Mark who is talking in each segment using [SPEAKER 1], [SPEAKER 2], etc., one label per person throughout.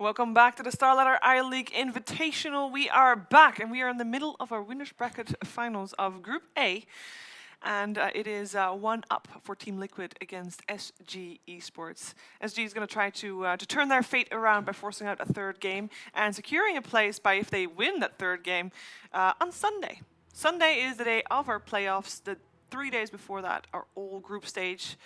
[SPEAKER 1] Welcome back to the Starladder I-League Invitational. We are back and we are in the middle of our winners bracket finals of Group A. And it is 1-up for Team Liquid against SG Esports. SG is going to try to turn their fate around by forcing out a third game and securing a place by if they win that third game on Sunday. Sunday is the day of our playoffs. The 3 days before that are all group stage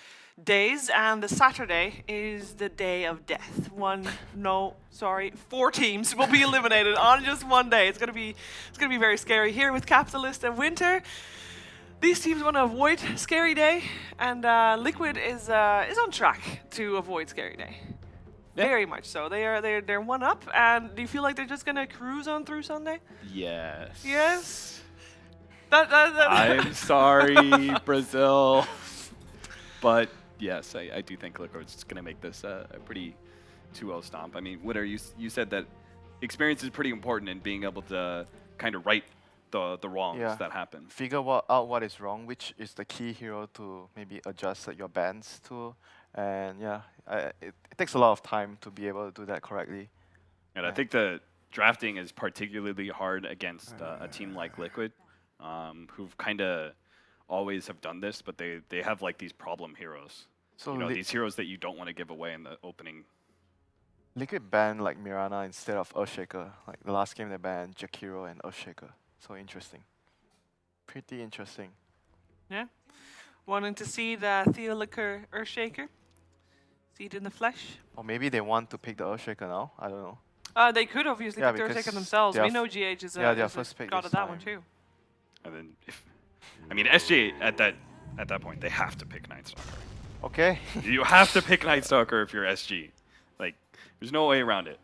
[SPEAKER 1] days, and the Saturday is the day of death. 4 teams will be eliminated on just one day. It's gonna be very scary. Here with Capitalist and Winter, these teams want to avoid Scary Day, and Liquid is on track to avoid Scary Day. Yeah. Very much so. They're 1-up, and do you feel like they're just gonna cruise on through Sunday?
[SPEAKER 2] Yes.
[SPEAKER 1] Yes.
[SPEAKER 2] I'm sorry, Brazil, but yes, I do think Liquid's going to make this a pretty 2-0 stomp. I mean, Winter, you said that experience is pretty important in being able to kind of right the wrongs that happen.
[SPEAKER 3] Figure out what is wrong, which is the key hero to maybe adjust your bans to, and it takes a lot of time to be able to do that correctly.
[SPEAKER 2] And I think the drafting is particularly hard against a team like Liquid. Who've kind of always have done this, but they have like these problem heroes. So these heroes that you don't want to give away in the opening.
[SPEAKER 3] Liquid banned like Mirana instead of Earthshaker. Like the last game they banned Jakiro and Earthshaker. So interesting. Pretty interesting.
[SPEAKER 1] Yeah. Wanting to see the Theoliker Earthshaker. See it in the flesh.
[SPEAKER 3] Or maybe they want to pick the Earthshaker now. I don't know.
[SPEAKER 1] They could obviously pick the Earthshaker themselves. We know GH is
[SPEAKER 3] their first pick
[SPEAKER 1] got at that one too.
[SPEAKER 2] And then, SG at that point, they have to pick Nightstalker.
[SPEAKER 3] Okay.
[SPEAKER 2] You have to pick Nightstalker if you're SG. Like, there's no way around it.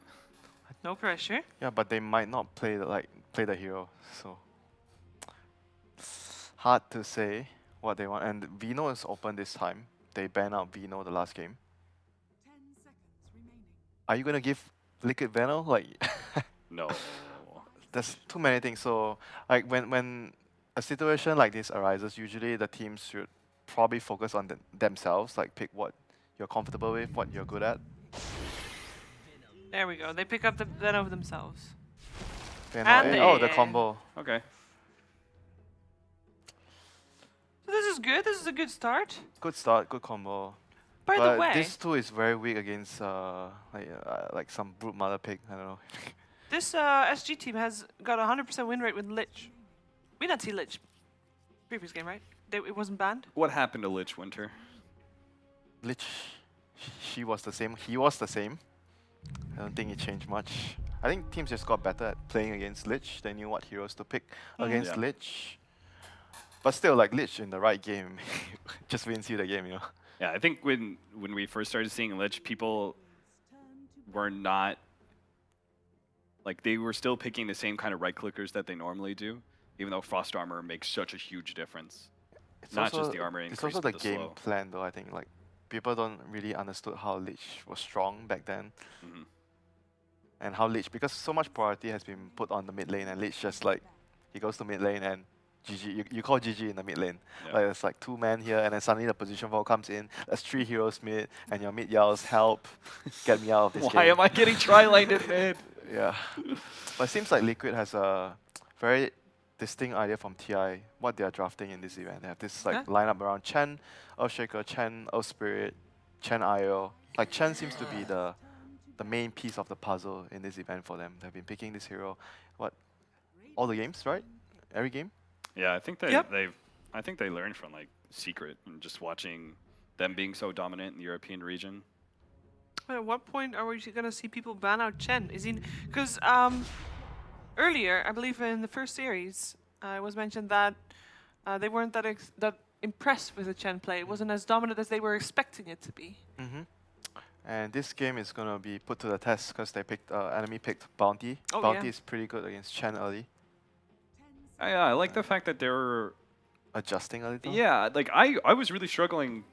[SPEAKER 1] No pressure.
[SPEAKER 3] Yeah, but they might not play the hero, so hard to say what they want. And Vino is open this time. They ban out Vino the last game.
[SPEAKER 4] 10 seconds remaining.
[SPEAKER 3] Are you gonna give Liquid Veno? Like,
[SPEAKER 2] no.
[SPEAKER 3] There's too many things. So like when a situation like this arises, usually the teams should probably focus on themselves, like pick what you're comfortable with, what you're good at.
[SPEAKER 1] There we go. They pick up the Venom themselves.
[SPEAKER 3] The combo.
[SPEAKER 2] Okay.
[SPEAKER 1] So this is good. This is a good start.
[SPEAKER 3] Good start. Good combo.
[SPEAKER 1] By the way,
[SPEAKER 3] this too is very weak against like some brute mother pick. I don't know.
[SPEAKER 1] This SG team has got a 100% win rate with Lich. We didn't see Lich previous game, right? It wasn't banned?
[SPEAKER 2] What happened to Lich, Winter?
[SPEAKER 3] Lich, she was the same. He was the same. I don't think it changed much. I think teams just got better at playing against Lich. They knew what heroes to pick against Lich. But still, like Lich in the right game, just wins you the game,
[SPEAKER 2] Yeah, I think when we first started seeing Lich, people were not... Like, they were still picking the same kind of right-clickers that they normally do, even though Frost Armor makes such a huge difference. It's not just the armor increase,
[SPEAKER 3] it's also the game
[SPEAKER 2] slow.
[SPEAKER 3] plan, though, I think. Like, people don't really understood how Lich was strong back then.
[SPEAKER 2] Mm-hmm.
[SPEAKER 3] And how Lich, because so much priority has been put on the mid lane, and Lich just like, he goes to mid lane and GG, you call GG in the mid lane.
[SPEAKER 2] Yeah.
[SPEAKER 3] Like, it's like 2 men here, and then suddenly the position ball comes in, there's 3 heroes mid, and your mid yells, help, get me out of this game.
[SPEAKER 2] Why am I getting tri-lined in mid?
[SPEAKER 3] Yeah. But it seems like Liquid has a very distinct idea from TI, what they are drafting in this event. They have this like lineup around Chen, Earthshaker, Chen, Earth Spirit, Chen IO. Like Chen seems to be the main piece of the puzzle in this event for them. They've been picking this hero, all the games, right? Every game?
[SPEAKER 2] Yeah, I think they learned from like Secret and just watching them being so dominant in the European region.
[SPEAKER 1] At what point are we going to see people ban out Chen? Is he... Because earlier, I believe in the first series, it was mentioned that they weren't that impressed with the Chen play. It wasn't as dominant as they were expecting it to be.
[SPEAKER 3] Mm-hmm. And this game is going to be put to the test because they picked, enemy picked Bounty.
[SPEAKER 1] Oh,
[SPEAKER 3] Bounty is pretty good against Chen early.
[SPEAKER 2] I like the fact that they're
[SPEAKER 3] adjusting a little.
[SPEAKER 2] Yeah, like I was really struggling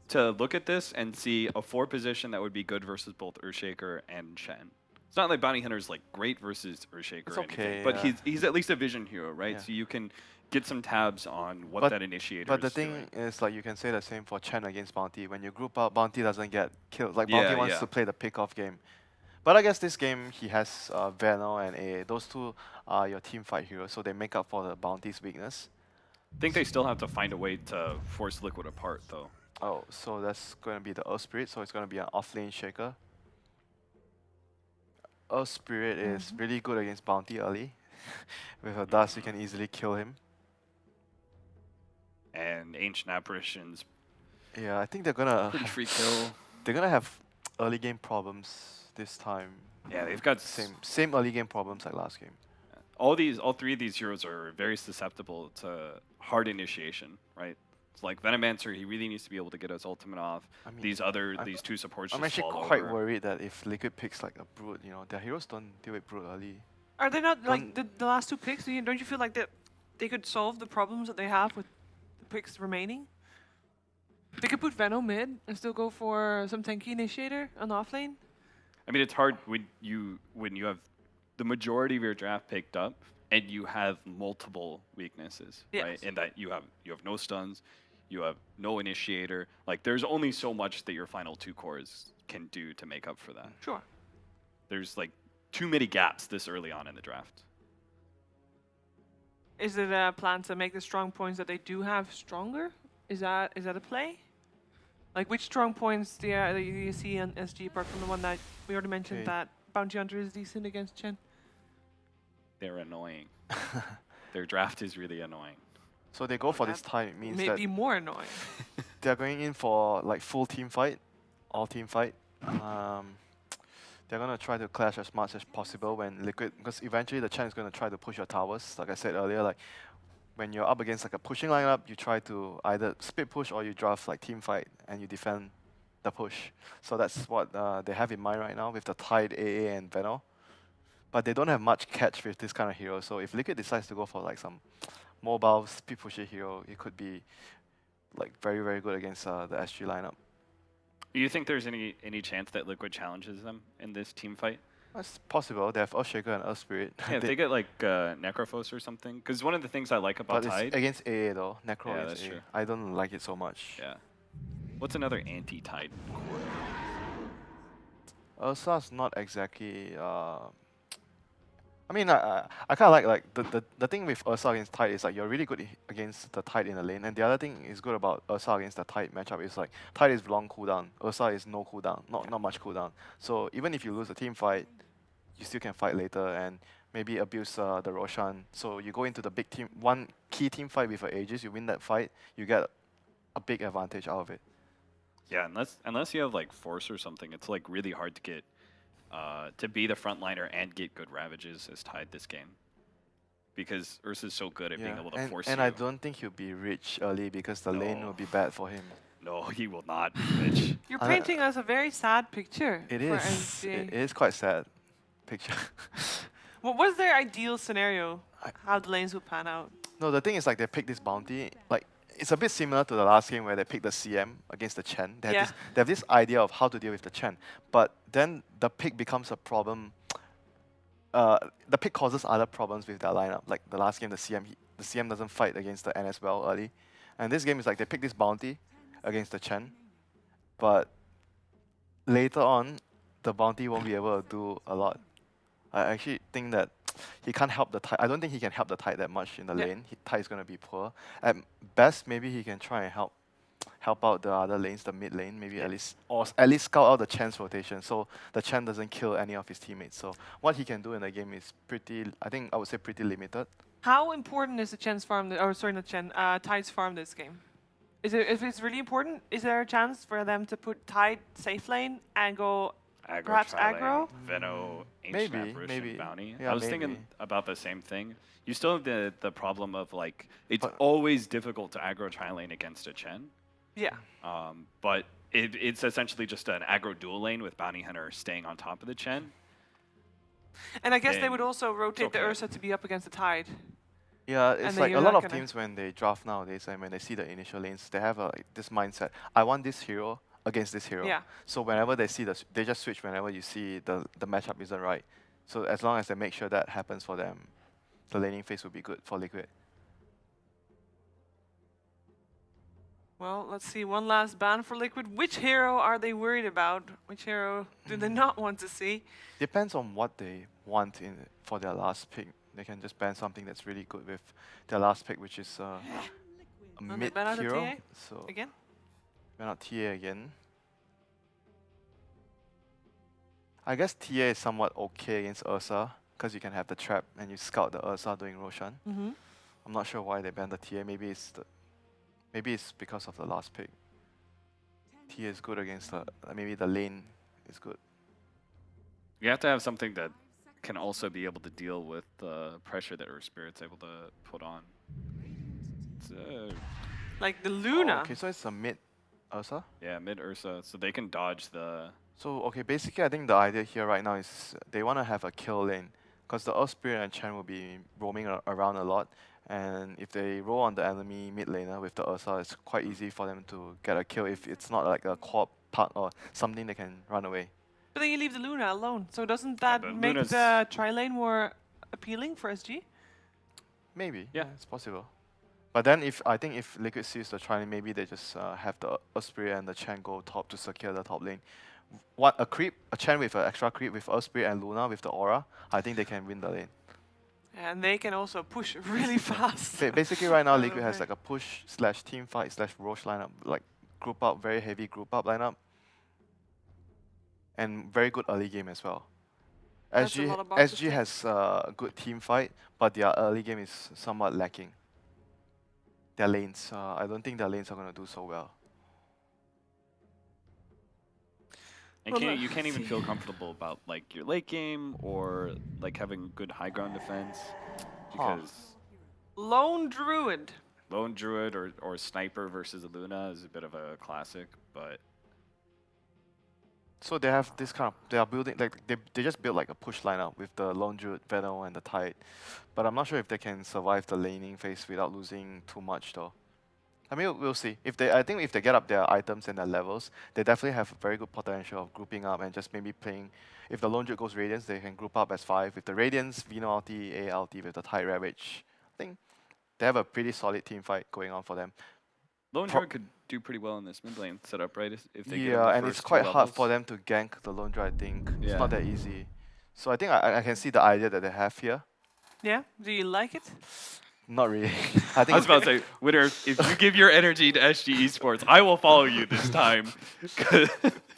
[SPEAKER 2] to look at this and see a 4 position that would be good versus both Earthshaker and Chen. It's not like Bounty Hunter's like great versus Earthshaker or anything, but he's at least a vision hero, right?
[SPEAKER 3] Yeah.
[SPEAKER 2] So you can get some tabs on what that initiator is.
[SPEAKER 3] But the thing is, like, you can say the same for Chen against Bounty. When you group up, Bounty doesn't get killed. Like, Bounty wants to play the pick-off game. But I guess this game he has Veno and A. Those two are your team fight heroes, so they make up for the Bounty's weakness.
[SPEAKER 2] I think they still have to find a way to force Liquid apart, though.
[SPEAKER 3] Oh, so that's going to be the Earth Spirit, so it's going to be an offlane Shaker. Earth Spirit is really good against Bounty early. With a dust, you can easily kill him.
[SPEAKER 2] And Ancient Apparitions,
[SPEAKER 3] Yeah, I think they're gonna
[SPEAKER 2] pretty free kill.
[SPEAKER 3] they're gonna have early game problems this time.
[SPEAKER 2] Yeah, they've got
[SPEAKER 3] Same early game problems like last game.
[SPEAKER 2] all three of these heroes are very susceptible to hard initiation, right? It's like Venomancer, he really needs to be able to get his ultimate off.
[SPEAKER 3] I mean,
[SPEAKER 2] These two supports
[SPEAKER 3] I'm
[SPEAKER 2] just
[SPEAKER 3] actually
[SPEAKER 2] fall
[SPEAKER 3] quite
[SPEAKER 2] over.
[SPEAKER 3] worried that if Liquid picks like a Brood, you know, their heroes don't deal with Brood early.
[SPEAKER 1] Are they not like the last two picks? Don't you feel like that they could solve the problems that they have with the picks remaining? They could put Venom mid and still go for some tanky initiator on the offlane.
[SPEAKER 2] I mean, it's hard when you have the majority of your draft picked up and you have multiple weaknesses, right?
[SPEAKER 1] Yes.
[SPEAKER 2] And that you have no stuns, you have no initiator. Like, there's only so much that your final two cores can do to make up for that.
[SPEAKER 1] Sure.
[SPEAKER 2] There's like too many gaps this early on in the draft.
[SPEAKER 1] Is it a plan to make the strong points that they do have stronger? Is that a play? Like, which strong points do you see on SG apart from the one that we already mentioned,
[SPEAKER 3] Okay.
[SPEAKER 1] that Bounty Hunter is decent against Chen?
[SPEAKER 2] They're annoying. Their draft is really annoying.
[SPEAKER 3] So they go for this
[SPEAKER 1] That
[SPEAKER 3] time. It means
[SPEAKER 1] Maybe
[SPEAKER 3] that
[SPEAKER 1] more annoying.
[SPEAKER 3] they're going in for like full team fight, all team fight. They're gonna try to clash as much as possible when Liquid, because eventually the Chen is gonna try to push your towers. Like I said earlier, like when you're up against like a pushing lineup, you try to either split push or you draft like team fight and you defend the push. So that's what they have in mind right now with the Tide, AA, and Veno. But they don't have much catch with this kind of hero. So if Liquid decides to go for like some mobile speed pusher hero, it could be like very, very good against the SG lineup.
[SPEAKER 2] Do you think there's any chance that Liquid challenges them in this team fight?
[SPEAKER 3] It's possible. They have Earthshaker and Earth Spirit.
[SPEAKER 2] Yeah, if they get like Necrophos or something. Because one of the things I like about
[SPEAKER 3] But it's
[SPEAKER 2] Tide.
[SPEAKER 3] against AA though. Necro
[SPEAKER 2] Yeah,
[SPEAKER 3] against
[SPEAKER 2] that's
[SPEAKER 3] AA.
[SPEAKER 2] true.
[SPEAKER 3] I don't like it so much.
[SPEAKER 2] Yeah. What's another anti-Tide core?
[SPEAKER 3] Ursa's not exactly. I mean, I kind of like the thing with Ursa against Tide is like you're really good against the Tide in the lane, and the other thing is good about Ursa against the Tide matchup is like Tide is long cooldown, Ursa is no cooldown, not much cooldown. So even if you lose a team fight, you still can fight later and maybe abuse the Roshan. So you go into the big team, one key team fight with Aegis, you win that fight, you get a big advantage out of it.
[SPEAKER 2] Yeah, unless you have like Force or something, it's like really hard to get to be the frontliner and get good ravages as Tide this game. Because Ursa's so good at being able to force
[SPEAKER 3] and
[SPEAKER 2] you.
[SPEAKER 3] I don't think he'll be rich early because the lane
[SPEAKER 2] No.
[SPEAKER 3] will be bad for him.
[SPEAKER 2] No, he will not be rich.
[SPEAKER 1] You're
[SPEAKER 3] I-
[SPEAKER 1] painting us a very sad picture.
[SPEAKER 3] It
[SPEAKER 1] for
[SPEAKER 3] is.
[SPEAKER 1] SG.
[SPEAKER 3] It is quite sad picture.
[SPEAKER 1] What was their ideal scenario?
[SPEAKER 3] I-
[SPEAKER 1] How the lanes would pan out?
[SPEAKER 3] No, the thing is like they pick this bounty. Like it's a bit similar to the last game where they picked the CM against the Chen. They have, they have this idea of how to deal with the Chen, but then the pick becomes a problem. The pick causes other problems with their lineup. Like the last game, the CM doesn't fight against the NS well early, and this game is like they pick this bounty against the Chen, but later on, the bounty won't be able to do a lot. I actually think that he can't help the Tide. I don't think he can help the Tide that much in the lane. Tide is going to be poor. At best, maybe he can try and help out the other lanes, the mid lane, maybe at least scout out the Chen's rotation so the Chen doesn't kill any of his teammates. So what he can do in the game is I would say pretty limited.
[SPEAKER 1] How important is the Chen's farm, not Chen, Tide's farm this game? If it's really important, is there a chance for them to put Tide safe lane and go
[SPEAKER 2] Aggro
[SPEAKER 1] perhaps
[SPEAKER 2] trialing,
[SPEAKER 1] aggro?
[SPEAKER 2] Veno, Ancient Apparition,
[SPEAKER 3] maybe.
[SPEAKER 2] Bounty.
[SPEAKER 3] Yeah,
[SPEAKER 2] I was
[SPEAKER 3] maybe.
[SPEAKER 2] thinking about the same thing. You still have the problem of like, it's
[SPEAKER 3] But-
[SPEAKER 2] always difficult to aggro tri-lane against a Chen.
[SPEAKER 1] Yeah.
[SPEAKER 2] But it's essentially just an aggro dual lane with Bounty Hunter staying on top of the Chen.
[SPEAKER 1] And I guess they
[SPEAKER 2] Then
[SPEAKER 1] would also rotate the
[SPEAKER 2] okay.
[SPEAKER 1] Ursa to be up against the Tide.
[SPEAKER 3] Yeah,
[SPEAKER 1] And
[SPEAKER 3] it's
[SPEAKER 1] then
[SPEAKER 3] like a
[SPEAKER 1] you're
[SPEAKER 3] lot
[SPEAKER 1] not
[SPEAKER 3] of
[SPEAKER 1] gonna-
[SPEAKER 3] teams when they draft nowadays and when they see the initial lanes, they have this mindset. I want this hero against this hero.
[SPEAKER 1] Yeah.
[SPEAKER 3] So whenever they see they just switch whenever you see the matchup isn't right. So as long as they make sure that happens for them, the laning phase will be good for Liquid.
[SPEAKER 1] Well, let's see. One last ban for Liquid. Which hero are they worried about? Which hero do they not want to see?
[SPEAKER 3] Depends on what they want for their last pick. They can just ban something that's really good with their last pick, which is a
[SPEAKER 1] Oh, they
[SPEAKER 3] mid
[SPEAKER 1] ban out a
[SPEAKER 3] hero.
[SPEAKER 1] TA
[SPEAKER 3] So
[SPEAKER 1] again?
[SPEAKER 3] ban out TA again. I guess TA is somewhat okay against Ursa because you can have the trap and you scout the Ursa doing Roshan.
[SPEAKER 1] Mm-hmm.
[SPEAKER 3] I'm not sure why they banned the TA. Maybe it's because of the last pick. TA is good against maybe the lane is good.
[SPEAKER 2] You have to have something that can also be able to deal with the pressure that Earth Spirit's able to put on. It's,
[SPEAKER 1] Like the Luna.
[SPEAKER 3] Oh, okay, so it's a mid Ursa.
[SPEAKER 2] yeah, mid Ursa, so they can dodge the.
[SPEAKER 3] So okay, basically I think the idea here right now is they want to have a kill lane because the Earth Spirit and Chen will be roaming around a lot, and if they roll on the enemy mid laner with the Ursa, it's quite easy for them to get a kill if it's not like a quad part or something they can run away.
[SPEAKER 1] But then you leave the Luna alone. So doesn't that
[SPEAKER 2] but
[SPEAKER 1] make
[SPEAKER 2] Luna's-
[SPEAKER 1] the tri-lane more appealing for SG?
[SPEAKER 3] Maybe,
[SPEAKER 2] Yeah.
[SPEAKER 3] it's possible. But then I think if Liquid sees the try, maybe they just have the Spirit and the Chen go top to secure the top lane. What a Chen with an extra creep with Spirit and Luna with the aura, I think they can win the lane.
[SPEAKER 1] And they can also push really fast.
[SPEAKER 3] Basically right now
[SPEAKER 1] Oh,
[SPEAKER 3] Liquid has
[SPEAKER 1] okay.
[SPEAKER 3] like a push / team fight / Roche lineup, like group up, very heavy group up lineup. And very good early game as well.
[SPEAKER 1] That's a lot of boxes
[SPEAKER 3] SG
[SPEAKER 1] ticked.
[SPEAKER 3] has a good team fight, but their early game is somewhat lacking. Their lanes, I don't think their lanes are going to do so well.
[SPEAKER 2] And
[SPEAKER 1] Well,
[SPEAKER 2] you can't even
[SPEAKER 1] see.
[SPEAKER 2] feel comfortable about like your late game or like having good high ground defense because
[SPEAKER 1] Lone Druid.
[SPEAKER 2] lone druid or sniper versus a Luna is a bit of a classic, but
[SPEAKER 3] So they have this kind of, they are building, like they just built like a push lineup with the Lone Druid, Venom and the Tide. But I'm not sure if they can survive the laning phase without losing too much though. I mean, we'll see. I think if they get up their items and their levels, they definitely have very good potential of grouping up and just maybe playing. If the Lone Druid goes Radiance, they can group up as 5. With the Radiance, Vino ulti, A ulti with the Tide Ravage. I think they have a pretty solid team fight going on for them.
[SPEAKER 2] lone druid could do pretty well in this mid lane setup, right? If they get him
[SPEAKER 3] Yeah,
[SPEAKER 2] the
[SPEAKER 3] and it's
[SPEAKER 2] first two
[SPEAKER 3] quite hard for
[SPEAKER 2] levels.
[SPEAKER 3] them to gank the Lone Druid, I think. It's
[SPEAKER 2] Yeah.
[SPEAKER 3] not that easy. So I think I can see the idea that they have here.
[SPEAKER 1] Yeah. Do you like it?
[SPEAKER 3] Not really. I
[SPEAKER 2] I
[SPEAKER 3] think
[SPEAKER 2] was about to say, Winner, if you give your energy to SG Esports, I will follow you this time.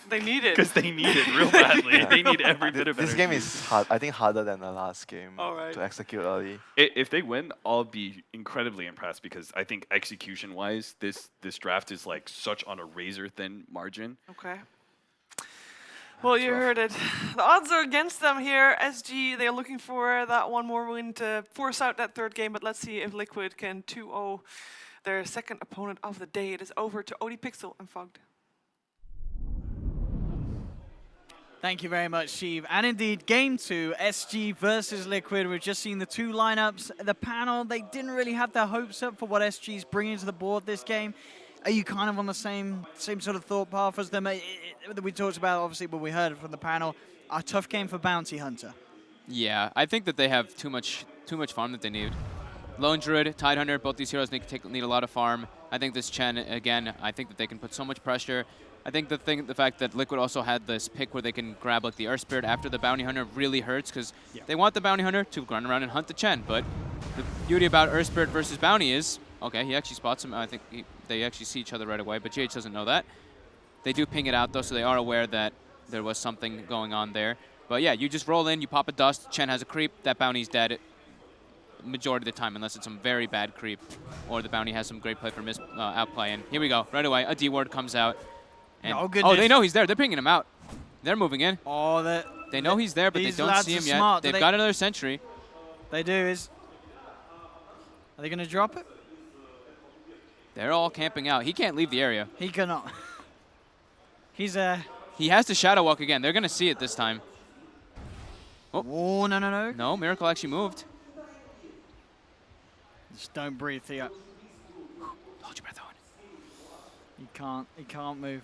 [SPEAKER 1] They need it.
[SPEAKER 2] Because they need it real badly.
[SPEAKER 3] Yeah.
[SPEAKER 2] They need every bit of
[SPEAKER 3] this
[SPEAKER 2] energy.
[SPEAKER 3] game is hard. I think harder than the last game
[SPEAKER 1] Alright.
[SPEAKER 3] to execute early.
[SPEAKER 2] If they win, I'll be incredibly impressed because I think execution-wise, this draft is like such on a razor-thin margin.
[SPEAKER 1] Okay. Well, you heard it. The odds are against them here. SG, they're looking for that one more win to force out that third game, but let's see if Liquid can 2-0 their second opponent of the day. It is over to Odie Pixel and Fogged.
[SPEAKER 5] Thank you very much, Sheev. And indeed, game 2, SG versus Liquid. We've just seen the two lineups. The panel, they didn't really have their hopes up for what SG's bringing to the board this game. Are you kind of on the same sort of thought path as them? We talked about, obviously, what we heard from the panel, a tough game for Bounty Hunter.
[SPEAKER 6] Yeah, I think that they have too much farm that they need. Lone Druid, Tide Hunter, both these heroes need a lot of farm. I think this Chen, again, I think that they can put so much pressure. I think the fact that Liquid also had this pick where they can grab like the Earth Spirit after the Bounty Hunter really hurts because they want the Bounty Hunter to run around and hunt the Chen. But the beauty about Earth Spirit versus Bounty is, okay, he actually spots him. I think they actually see each other right away, but GH doesn't know that. They do ping it out though, so they are aware that there was something going on there. But yeah, you just roll in, you pop a dust, Chen has a creep, that Bounty's dead majority of the time, unless it's some very bad creep or the Bounty has some great play for outplay. And here we go, right away, a D ward comes out. And
[SPEAKER 5] Oh, goodness.
[SPEAKER 6] they know he's there. They're pinging him out. They're moving in.
[SPEAKER 5] Oh,
[SPEAKER 6] They know he's there, but they
[SPEAKER 5] these
[SPEAKER 6] don't
[SPEAKER 5] lads
[SPEAKER 6] see
[SPEAKER 5] are
[SPEAKER 6] him yet.
[SPEAKER 5] smart.
[SPEAKER 6] They've got another sentry.
[SPEAKER 5] They do is... Are they going to drop it?
[SPEAKER 6] They're all camping out. He can't leave the area.
[SPEAKER 5] He cannot. He's
[SPEAKER 6] He has to shadow walk again. They're going to see it this time.
[SPEAKER 5] Oh, no.
[SPEAKER 6] No, Miracle actually moved.
[SPEAKER 5] Just don't breathe, Theo.
[SPEAKER 6] Hold your breath on.
[SPEAKER 5] He can't move.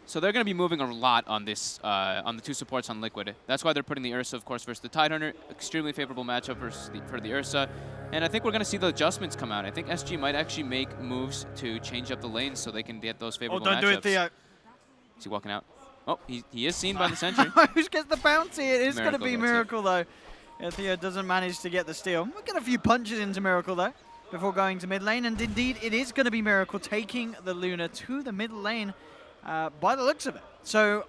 [SPEAKER 6] So they're going to be moving a lot on this, on the two supports on Liquid. That's why they're putting the Ursa, of course, versus the Tidehunter. Extremely favorable matchup for the Ursa. And I think we're going to see the adjustments come out. I think SG might actually make moves to change up the lanes so they can get those favorable matchups.
[SPEAKER 5] Don't do it, Theo.
[SPEAKER 6] Is he walking out? Oh, he is seen by the sentry.
[SPEAKER 5] Who gets the bounty? It is going to be
[SPEAKER 6] Miracle,
[SPEAKER 5] Miracle, though. Theo doesn't manage to get the steal. We'll get a few punches into Miracle, though, before going to mid lane. And indeed, it is going to be Miracle taking the Luna to the mid lane by the looks of it. So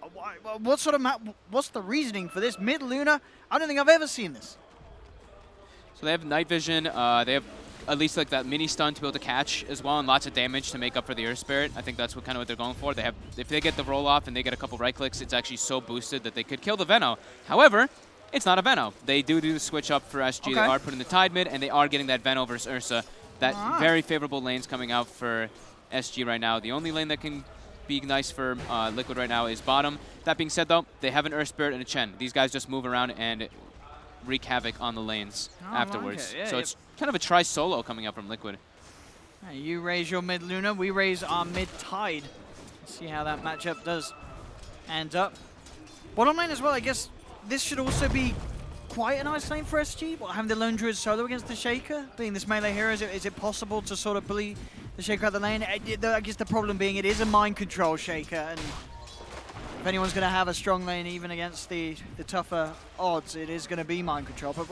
[SPEAKER 5] what sort of what's the reasoning for this? Mid Luna? I don't think I've ever seen this.
[SPEAKER 6] So they have night vision. They have at least like that mini stun to be able to catch as well, and lots of damage to make up for the Earth Spirit. I think that's what they're going for. They have, if they get the roll off and they get a couple right clicks, it's actually so boosted that they could kill the Veno. However, it's not a Veno. They do the switch up for SG. They are putting the Tide mid, and they are getting that Veno versus Ursa. That very favorable lanes coming out for SG right now. The only lane that can be nice for Liquid right now is bottom. That being said, though, they have an Earth Spirit and a Chen. These guys just move around and wreak havoc on the lanes afterwards.
[SPEAKER 5] Like it.
[SPEAKER 6] So it's kind of a tri-solo coming up from Liquid.
[SPEAKER 5] You raise your mid Luna, we raise our mid Tide. Let's see how that matchup does end up. Bottom lane as well, I guess this should also be quite a nice lane for SG. Having the Lone Druid solo against the Shaker, being this melee hero, is it possible to sort of bully the Shaker out the lane? I guess the problem being it is a mind control Shaker, and if anyone's going to have a strong lane even against the tougher odds, it is going to be mind control. But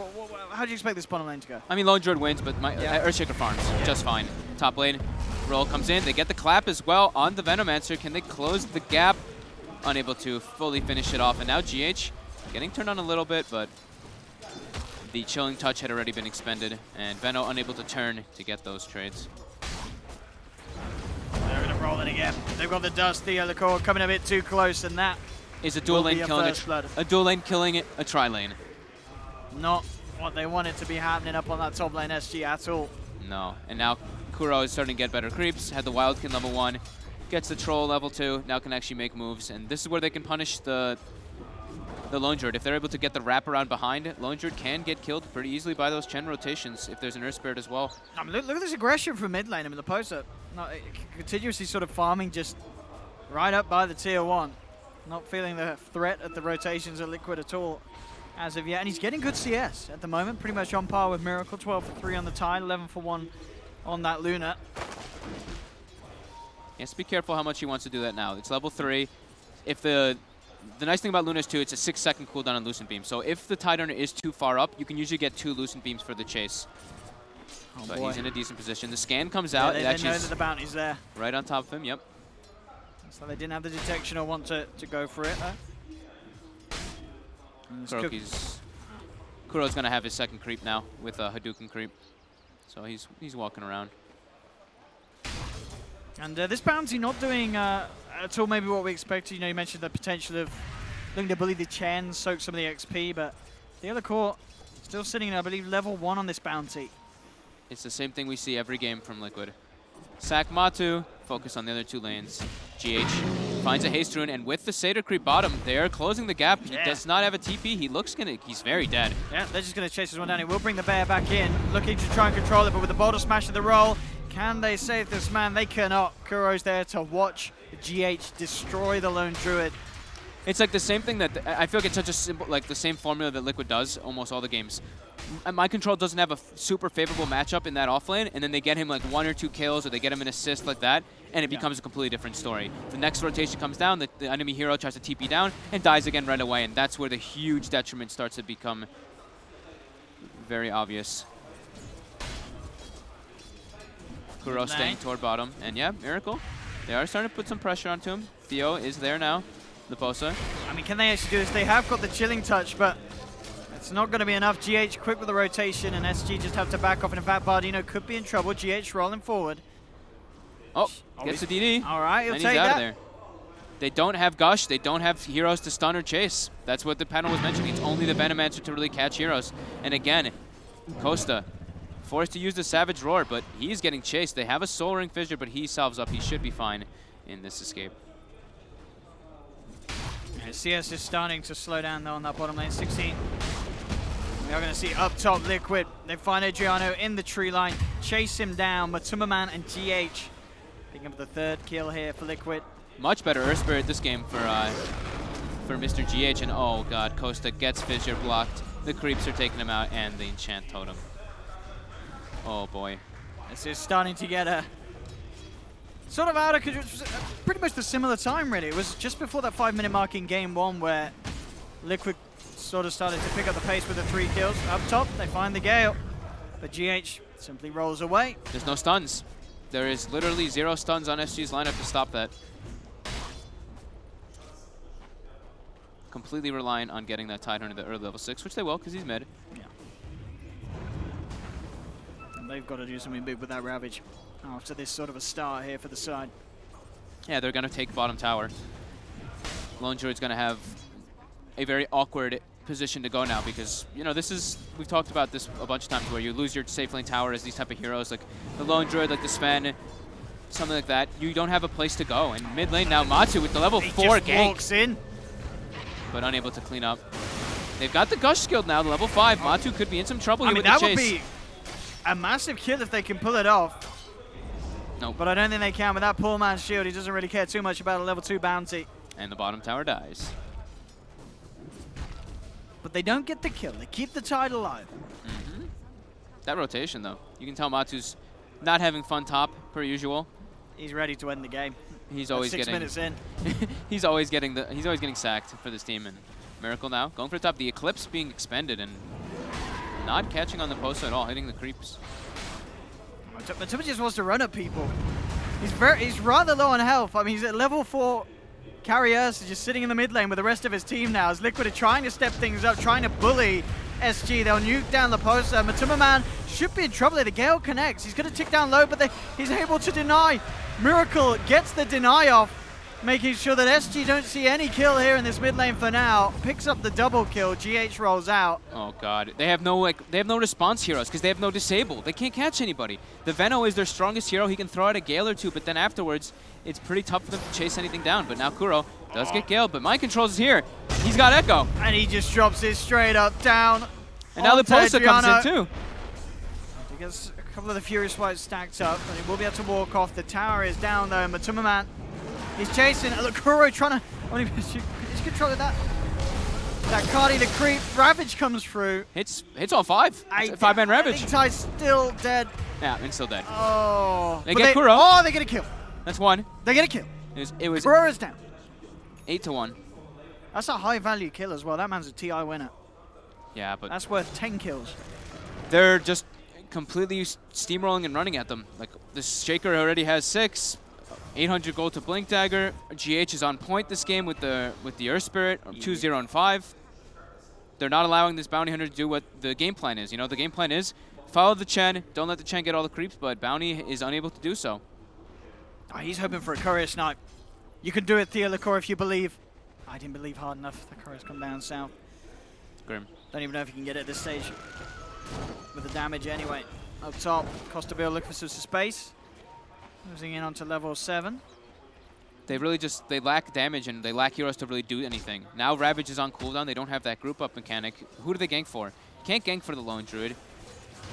[SPEAKER 5] how do you expect this bottom lane to go?
[SPEAKER 6] I mean, Lone Druid wins, but Earthshaker farms just fine. Top lane, roll comes in. They get the clap as well on the Venomancer. Can they close the gap? Unable to fully finish it off. And now GH getting turned on a little bit, but the Chilling Touch had already been expended, and Veno unable to turn to get those trades.
[SPEAKER 5] They're going to roll it again. They've got the Dust, the other core coming a bit too close, and that
[SPEAKER 6] is a dual lane killing a dual lane killing a tri lane.
[SPEAKER 5] Not what they want it to be happening up on that top lane SG at all.
[SPEAKER 6] No, and now Kuro is starting to get better creeps. Had the Wildkin level 1, gets the Troll level 2. Now can actually make moves, and this is where they can punish the Lone Druid. If they're able to get the wraparound behind, Lone Druid can get killed pretty easily by those Chen rotations if there's an Earth Spirit as well.
[SPEAKER 5] I mean, look at this aggression from mid lane. I mean, the poster continuously sort of farming just right up by the tier 1. Not feeling the threat at the rotations of Liquid at all as of yet. And he's getting good CS at the moment, pretty much on par with Miracle. 12 for 3 on the Tide, 11 for 1 on that Luna.
[SPEAKER 6] He has to be careful how much he wants to do that now. It's level 3. If the nice thing about Luna is, too, it's a 6-second cooldown on Lucent Beam. So if the Tidehunter is too far up, you can usually get 2 Lucent Beams for the chase.
[SPEAKER 5] Oh,
[SPEAKER 6] but
[SPEAKER 5] boy.
[SPEAKER 6] he's in a decent position. The scan comes out.
[SPEAKER 5] They know that the bounty's there.
[SPEAKER 6] Right on top of him, yep.
[SPEAKER 5] So they didn't have the detection or want to go for it,
[SPEAKER 6] Kuro's going to have his second creep now with a Hadouken creep. So he's walking around.
[SPEAKER 5] And this bounty not doing at all maybe what we expected. You know, you mentioned the potential of looking to bully the Chen, soak some of the XP, but the other core still sitting, I believe, level 1 on this bounty.
[SPEAKER 6] It's the same thing we see every game from Liquid. Sack Matu, focus on the other 2 lanes. GH finds a haste rune, and with the Satyr creep bottom, they are closing the gap. He does not have a TP. He's very dead. Yeah,
[SPEAKER 5] they're just going to chase this one down. He will bring the bear back in, looking to try and control it, but with the boulder smash of the roll, can they save this man? They cannot. Kuro's there to watch GH destroy the Lone Druid.
[SPEAKER 6] It's like the same thing that I feel like it's such a simple, like the same formula that Liquid does almost all the games. Mind Control doesn't have a super favorable matchup in that offlane, and then they get him like 1 or 2 kills, or they get him an assist like that, and it becomes a completely different story. The next rotation comes down, the enemy hero tries to TP down, and dies again right away, and that's where the huge detriment starts to become very obvious. Kuro staying toward bottom, and yeah, Miracle. They are starting to put some pressure onto him. Theo is there now, the Posa.
[SPEAKER 5] I mean, can they actually do this? They have got the Chilling Touch, but it's not going to be enough. GH quick with the rotation, and SG just have to back off. And in fact, Bardino could be in trouble. GH rolling forward.
[SPEAKER 6] Oh, gets the DD.
[SPEAKER 5] All right, he'll
[SPEAKER 6] and
[SPEAKER 5] take
[SPEAKER 6] he's out
[SPEAKER 5] that.
[SPEAKER 6] of there. They don't have Gush. They don't have heroes to stun or chase. That's what the panel was mentioning. It's only the Venomancer to really catch heroes. And again, Costa forced to use the Savage Roar, but he's getting chased. They have a Soul Ring Fissure, but he salves up. He should be fine in this escape.
[SPEAKER 5] And CS is starting to slow down, though, on that bottom lane. 16. We are going to see up top Liquid. They find Adriano in the tree line, chase him down. Matuma Man and GH picking up the 3rd kill here for Liquid.
[SPEAKER 6] Much better Earth Spirit this game for Mr. GH, and oh god, Costa gets Fissure blocked. The creeps are taking him out, and the Enchant Totem. Oh boy.
[SPEAKER 5] This is starting to get a sort of out of control. Pretty much the similar time, really. It was just before that 5-minute mark in game 1 where Liquid sort of started to pick up the pace with the 3 kills. Up top, they find the Gale, but GH simply rolls away.
[SPEAKER 6] There's no stuns. There is literally 0 stuns on SG's lineup to stop that. Completely reliant on getting that Tidehunter to early level 6, which they will, because he's mid.
[SPEAKER 5] Yeah. And they've got to do something big with that Ravage after this sort of a start here for the side.
[SPEAKER 6] Yeah, they're going to take bottom tower. Lone Druid's going to have a very awkward position to go now because, you know, this is, we've talked about this a bunch of times where you lose your safe lane tower as these type of heroes, like the Lone Druid, like the Sven, something like that. You don't have a place to go. And mid lane now, Matsu with the level 4 gank.
[SPEAKER 5] Walks in.
[SPEAKER 6] But unable to clean up. They've got the Gush skill now, level 5. Matsu could be in some trouble here with the chase.
[SPEAKER 5] That would be a massive kill if they can pull it off.
[SPEAKER 6] Nope.
[SPEAKER 5] But I don't think they can with that poor man's shield. He doesn't really care too much about a level 2 bounty.
[SPEAKER 6] And the bottom tower dies.
[SPEAKER 5] But they don't get the kill. They keep the tide alive.
[SPEAKER 6] Mm-hmm. That rotation, though. You can tell Matsu's not having fun top, per usual.
[SPEAKER 5] He's ready to end the game.
[SPEAKER 6] He's always
[SPEAKER 5] 6
[SPEAKER 6] getting...
[SPEAKER 5] minutes in.
[SPEAKER 6] he's always getting sacked for this team. And Miracle now going for the top. The Eclipse being expended and not catching on the post at all, hitting the creeps.
[SPEAKER 5] Matuma just wants to run at people. He's rather low on health. I mean, he's at level 4. Carriers is just sitting in the mid lane with the rest of his team now as Liquid are trying to step things up, trying to bully SG. They'll nuke down the poster. Matuma Man should be in trouble there. The Gale connects. He's going to tick down low, but he's able to deny. Miracle gets the deny off, making sure that SG don't see any kill here in this mid lane for now. Picks up the double kill. GH rolls out.
[SPEAKER 6] Oh god, they have no response heroes because they have no disable. They can't catch anybody. The Veno is their strongest hero. He can throw out a Gale or two, but then afterwards it's pretty tough for them to chase anything down. But now Kuro does get Gale, but Mind Controls is here. He's got Echo.
[SPEAKER 5] And he just drops it straight up down.
[SPEAKER 6] And now the Pulsar comes in too.
[SPEAKER 5] He gets a couple of the Furious Flights stacked up, and he will be able to walk off. The tower is down though. Matuma Man, he's chasing. Look, Kuro trying to. He's controlling that. That Cardi the creep. Ravage comes through.
[SPEAKER 6] Hits all 5. 5-man Ravage.
[SPEAKER 5] Tide's still dead.
[SPEAKER 6] Yeah, and still dead.
[SPEAKER 5] Oh.
[SPEAKER 6] They get Kuro.
[SPEAKER 5] Oh, they get a kill.
[SPEAKER 6] That's 1.
[SPEAKER 5] They get a kill.
[SPEAKER 6] It was
[SPEAKER 5] Kuro is down.
[SPEAKER 6] 8-1.
[SPEAKER 5] That's a high value kill as well. That man's a TI winner.
[SPEAKER 6] Yeah, but
[SPEAKER 5] that's worth 10 kills.
[SPEAKER 6] They're just completely steamrolling and running at them. Like this Shaker already has 6. 800 gold to Blink Dagger. GH is on point this game with the Earth Spirit, 2-0 and 5. They're not allowing this Bounty Hunter to do what the game plan is. You know, the game plan is follow the Chen, don't let the Chen get all the creeps, but Bounty is unable to do so.
[SPEAKER 5] Oh, he's hoping for a Courier Snipe. You can do it, Theolicor, if you believe. I didn't believe hard enough. The Courier's come down south.
[SPEAKER 6] Grim.
[SPEAKER 5] Don't even know if you can get it at this stage with the damage anyway. Up top, Costa Bill looking for some space. Losing in onto level 7.
[SPEAKER 6] They really just, they lack damage and they lack heroes to really do anything. Now Ravage is on cooldown, they don't have that group up mechanic. Who do they gank for? You can't gank for the Lone Druid.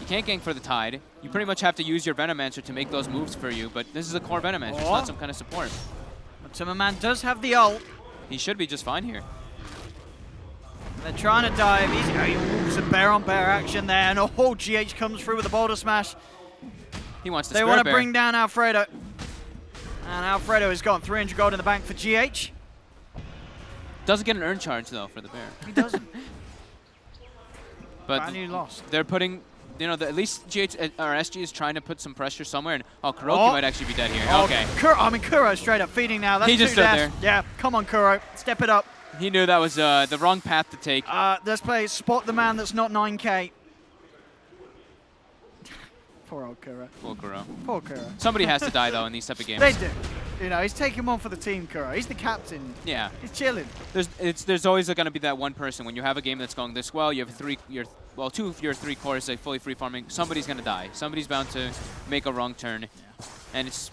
[SPEAKER 6] You can't gank for the Tide. You pretty much have to use your Venomancer to make those moves for you, but this is a core Venomancer, it's not some kind of support.
[SPEAKER 5] But Timmerman does have the ult.
[SPEAKER 6] He should be just fine here.
[SPEAKER 5] They're trying to dive. He's some bear-on-bear action there, and oh, GH comes through with a boulder smash.
[SPEAKER 6] He wants to
[SPEAKER 5] They want to bring down Alfredo. And Alfredo has got 300 gold in the bank for GH.
[SPEAKER 6] Doesn't get an earn charge, though, for the bear.
[SPEAKER 5] He doesn't.
[SPEAKER 6] But
[SPEAKER 5] lost.
[SPEAKER 6] They're putting, you know, at least GH or SG is trying to put some pressure somewhere, and Kuroki might actually be dead here.
[SPEAKER 5] Oh,
[SPEAKER 6] okay.
[SPEAKER 5] Kuro straight up feeding now. That's
[SPEAKER 6] he just stood there.
[SPEAKER 5] Yeah, come on, Kuro. Step it up.
[SPEAKER 6] He knew that was the wrong path to take.
[SPEAKER 5] Let's play Spot the Man That's Not 9K. Poor old Kuro.
[SPEAKER 6] Poor Kuro.
[SPEAKER 5] Poor Kuro.
[SPEAKER 6] Somebody has to die, though, in these type of games.
[SPEAKER 5] They do. You know, he's taking one for the team, Kuro. He's the captain.
[SPEAKER 6] Yeah.
[SPEAKER 5] He's chilling.
[SPEAKER 6] There's always going to be that one person. When you have a game that's going this well, you have two of your 3 cores like fully free farming, somebody's going to die. Somebody's bound to make a wrong turn. Yeah. And it's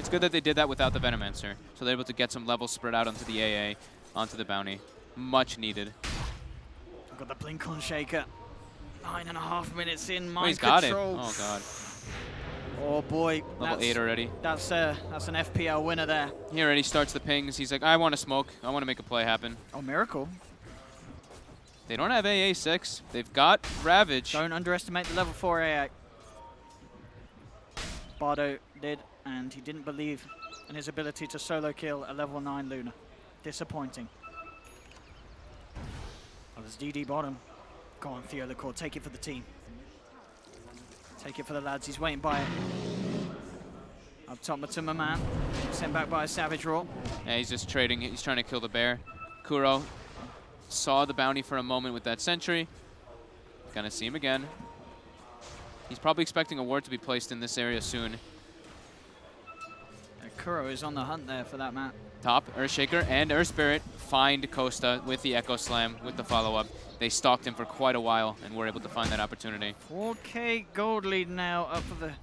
[SPEAKER 6] good that they did that without the Venomancer. So they're able to get some levels spread out onto the AA, onto the Bounty. Much needed.
[SPEAKER 5] I've got the Blink on Shaker. 9.5 minutes in, Mind
[SPEAKER 6] He's got it.
[SPEAKER 5] Control.
[SPEAKER 6] Oh, God.
[SPEAKER 5] Oh boy,
[SPEAKER 6] Level 8 already.
[SPEAKER 5] That's an FPL winner there.
[SPEAKER 6] He already starts the pings. He's like, I want to smoke. I want to make a play happen.
[SPEAKER 5] Oh, Miracle.
[SPEAKER 6] They don't have AA6. They've got Ravage.
[SPEAKER 5] Don't underestimate the level 4 AA. Bardo did, and he didn't believe in his ability to solo kill a level 9 Luna. Disappointing. Oh, there's DD bottom. Go on, Theo Lecor, take it for the team. Take it for the lads, he's waiting by it. Up top, Matuma Man, sent back by a Savage Raw.
[SPEAKER 6] Yeah, he's just trading. He's trying to kill the bear. Kuro saw the bounty for a moment with that sentry. Gonna see him again. He's probably expecting a ward to be placed in this area soon.
[SPEAKER 5] Kuro is on the hunt there for that map.
[SPEAKER 6] Top, Earthshaker and Earth Spirit find Costa with the Echo Slam, with the follow-up. They stalked him for quite a while and were able to find that opportunity.
[SPEAKER 5] 4K gold lead now up for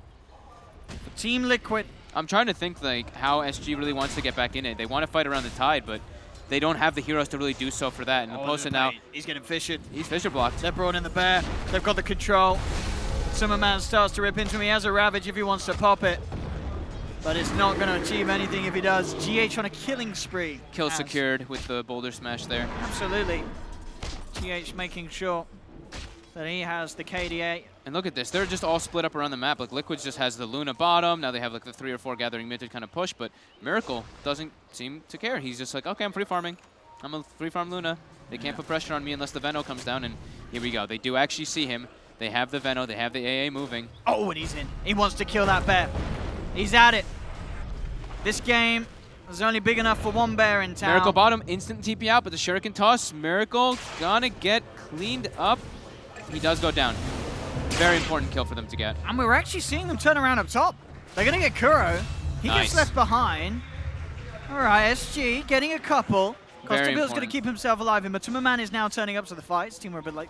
[SPEAKER 5] Team Liquid.
[SPEAKER 6] I'm trying to think like how SG really wants to get back in it. They want to fight around the tide, but they don't have the heroes to really do so for that. And Posa now,
[SPEAKER 5] he's getting fissured.
[SPEAKER 6] he's Fisher blocked.
[SPEAKER 5] They're brought in the bear. They've got the control. Summerman starts to rip into him. He has a Ravage if he wants to pop it. But it's not going to achieve anything if he does. GH on a killing spree.
[SPEAKER 6] Kill secured with the boulder smash there.
[SPEAKER 5] Absolutely. GH making sure that he has the KDA.
[SPEAKER 6] And look at this. They're just all split up around the map. Like Liquid just has the Luna bottom. Now they have like the 3 or 4 gathering mid to kind of push. But Miracle doesn't seem to care. He's just like, okay, I'm free farming. I'm a free farm Luna. They can't put pressure on me unless the Veno comes down. And here we go. They do actually see him. They have the Veno. They have the AA moving.
[SPEAKER 5] Oh, and he's in. He wants to kill that bear. He's at it. This game is only big enough for one bear in town.
[SPEAKER 6] Miracle bottom, instant TP out, but the Shuriken toss. Miracle gonna get cleaned up. He does go down. Very important kill for them to get.
[SPEAKER 5] And we're actually seeing them turn around up top. They're gonna get Kuro. He
[SPEAKER 6] Nice.
[SPEAKER 5] gets left behind. All right, SG getting a couple.
[SPEAKER 6] Very
[SPEAKER 5] Costabille's gonna
[SPEAKER 6] important.
[SPEAKER 5] keep himself alive, and Matuma Man is now turning up to the fight. His team were a bit like,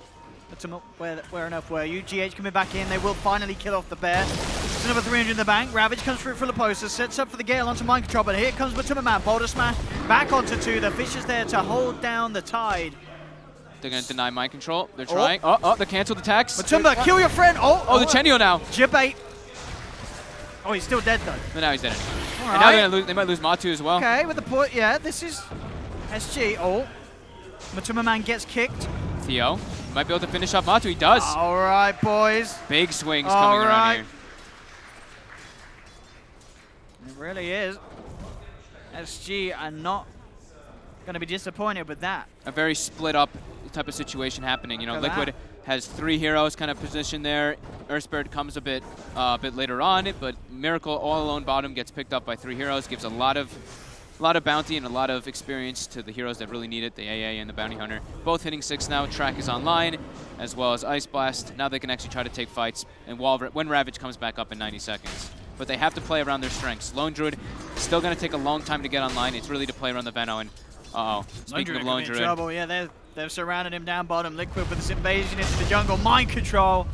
[SPEAKER 5] Matuma, where on earth were you? GH coming back in. They will finally kill off the bear. It's another 300 in the bank. Ravage comes through for Leposa, sets up for the Gale onto mind control, but here comes Matuma Man. Boulder smash back onto 2. The fish is there to hold down the tide.
[SPEAKER 6] They're gonna deny mind control. They're trying. Oh, they canceled attacks.
[SPEAKER 5] Matumba, kill your friend.
[SPEAKER 6] Oh, the Chenio now.
[SPEAKER 5] Jibate. Oh, he's still dead though.
[SPEAKER 6] But now he's dead.
[SPEAKER 5] All
[SPEAKER 6] And now
[SPEAKER 5] right.
[SPEAKER 6] they're gonna lose, they might lose Matu as well.
[SPEAKER 5] Okay, with the point, yeah, this is SG. Oh, Matuma Man gets kicked.
[SPEAKER 6] Theo might be able to finish off Matu. He does.
[SPEAKER 5] All right, boys.
[SPEAKER 6] Big swings
[SPEAKER 5] All
[SPEAKER 6] coming around
[SPEAKER 5] right.
[SPEAKER 6] here.
[SPEAKER 5] It really is. SG are not going to be disappointed with that.
[SPEAKER 6] A very split up type of situation happening. You know,
[SPEAKER 5] Look at
[SPEAKER 6] Liquid has 3 heroes kind of positioned there. Earth Spirit comes a bit later on, but Miracle all alone bottom gets picked up by 3 heroes, gives a lot of bounty and a lot of experience to the heroes that really need it, the AA and the Bounty Hunter. Both hitting 6 now. Track is online, as well as Ice Blast. Now they can actually try to take fights and when Ravage comes back up in 90 seconds. But they have to play around their strengths. Lone Druid still going to take a long time to get online. It's really to play around the Veno. And speaking of Lone Druid,
[SPEAKER 5] trouble. Yeah, they've surrounded him down bottom. Liquid with this invasion into the jungle. Mind control.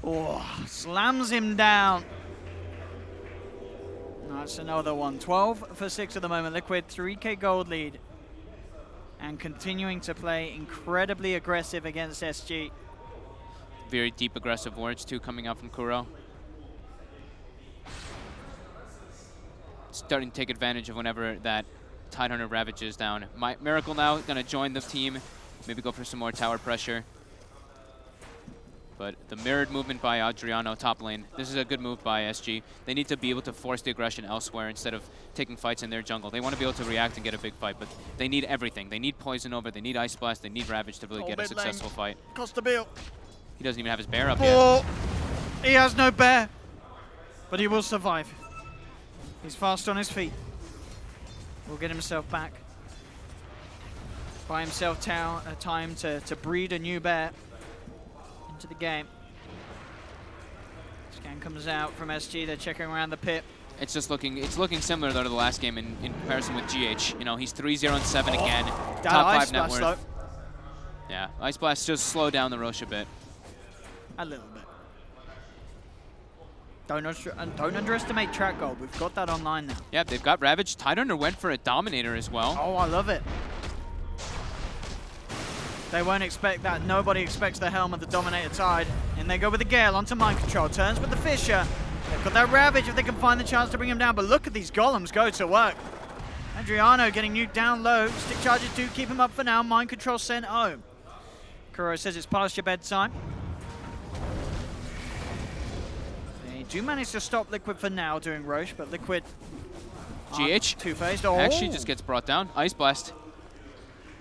[SPEAKER 5] Oh, slams him down. That's another one. 12 for 6 at the moment. Liquid 3K gold lead. And continuing to play incredibly aggressive against SG.
[SPEAKER 6] very deep aggressive words too coming out from Kuro. Starting to take advantage of whenever that Tidehunter Ravage is down. Miracle now going to join the team, maybe go for some more tower pressure. But the mirrored movement by Adriano top lane, this is a good move by SG. They need to be able to force the aggression elsewhere instead of taking fights in their jungle. They want to be able to react and get a big fight, but they need everything. They need Poison Over, they need Ice Blast, they need Ravage to really get a successful fight.
[SPEAKER 5] Costabille.
[SPEAKER 6] He doesn't even have his bear up yet.
[SPEAKER 5] Oh, he has no bear, but he will survive. He's fast on his feet. Will get himself back. Buy himself time to breed a new bear into the game. Scan comes out from SG. They're checking around the pit.
[SPEAKER 6] It's looking similar though to the last game in comparison with GH. You know, he's 3-0-7 again.
[SPEAKER 5] That
[SPEAKER 6] Top
[SPEAKER 5] Ice
[SPEAKER 6] 5 net
[SPEAKER 5] Blast,
[SPEAKER 6] worth. Yeah, Ice Blast just slow down the Roche a bit.
[SPEAKER 5] A little bit. Don't underestimate track gold. We've got that online now.
[SPEAKER 6] Yeah, they've got Ravage. Tidehunter went for a Dominator as well.
[SPEAKER 5] Oh, I love it. They won't expect that. Nobody expects the helm of the Dominator Tide. And they go with the Gale onto Mind Control. Turns with the Fisher. got that Ravage if they can find the chance to bring him down, but look at these golems go to work. Adriano getting nuked down low. Stick charges do keep him up for now. Mind control sent home. Kuro says it's past your bedtime. They do manage to stop Liquid for now doing Roche, but Liquid
[SPEAKER 6] GH
[SPEAKER 5] two-faced.
[SPEAKER 6] actually just gets brought down. Ice Blast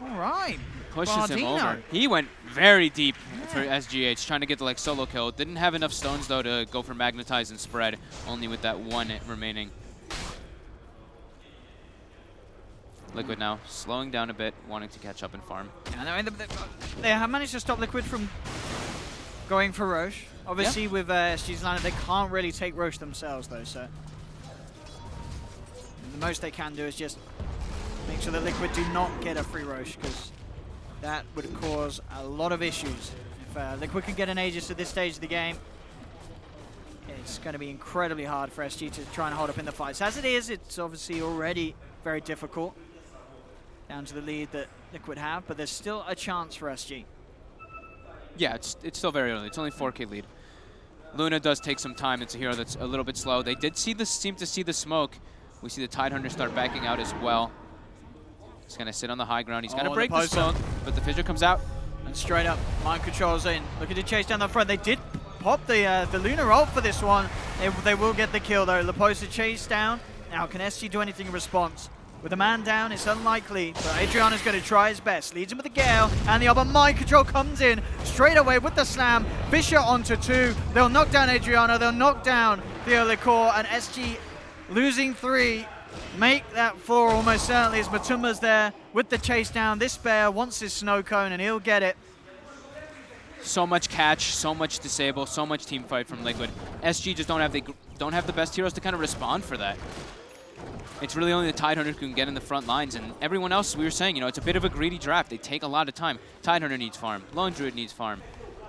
[SPEAKER 5] All right.
[SPEAKER 6] pushes him
[SPEAKER 5] Bardino.
[SPEAKER 6] over. He went very deep for SGH, trying to get the like solo kill. Didn't have enough stones though to go for Magnetize and spread, only with that one remaining. Liquid now slowing down a bit, wanting to catch up and farm.
[SPEAKER 5] Yeah, I mean, they have managed to stop Liquid from going for Roche. Obviously, with SG's lineup, they can't really take Roche themselves, though, so the most they can do is just make sure that Liquid do not get a free Roche, because that would cause a lot of issues. If Liquid can get an Aegis at this stage of the game, it's going to be incredibly hard for SG to try and hold up in the fights. As it is, it's obviously already very difficult, down to the lead that Liquid have, but there's still a chance for SG.
[SPEAKER 6] Yeah, it's still very early. It's only 4K lead. Luna does take some time. It's a hero that's a little bit slow. They did seem to see the smoke. We see the Tidehunter start backing out as well. He's going to sit on the high ground. He's going to break the smoke, but the Fissure comes out.
[SPEAKER 5] And straight up, mind controls in. Looking to chase down the front. They did pop the Luna ult for this one. They will get the kill though. Leposa chased down. Now, can SG do anything in response? With a man down, it's unlikely, but Adriano's going to try his best. Leads him with the Gale, and the other mind control comes in straight away with the slam. Fissure onto 2. They'll knock down Adriano, they'll knock down Theo Licor, and SG losing 3. Make that 4 almost certainly as Matumba's there with the chase down. This bear wants his snow cone, and he'll get it.
[SPEAKER 6] So much catch, so much disable, so much team fight from Liquid. SG just don't have the best heroes to kind of respond for that. It's really only the Tidehunter who can get in the front lines, and everyone else, we were saying, you know, it's a bit of a greedy draft. They take a lot of time. Tidehunter needs farm. Lone Druid needs farm.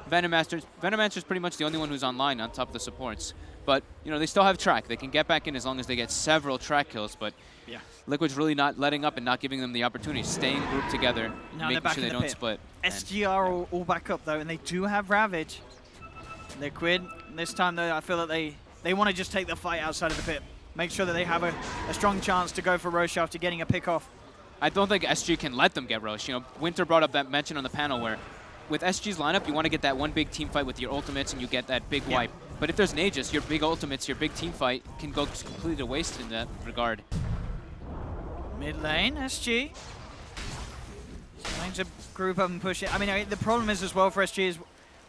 [SPEAKER 6] Venomancer's pretty much the only one who's online on top of the supports. But, you know, they still have track. They can get back in as long as they get several track kills, but
[SPEAKER 5] yeah,
[SPEAKER 6] Liquid's really not letting up and not giving them the opportunity. Staying grouped together, making sure they don't split.
[SPEAKER 5] SG are all back up, though, and they do have Ravage. Liquid, this time, though, I feel that they want to just take the fight outside of the pit. Make sure that they have a strong chance to go for Roche after getting a pick off.
[SPEAKER 6] I don't think SG can let them get Roche. You know, Winter brought up that mention on the panel where with SG's lineup, you want to get that one big team fight with your ultimates and you get that big wipe. But if there's an Aegis, your big ultimates, your big team fight can go completely to waste in that regard.
[SPEAKER 5] Mid lane, SG. Trying to group up and push it. I mean, the problem is as well for SG is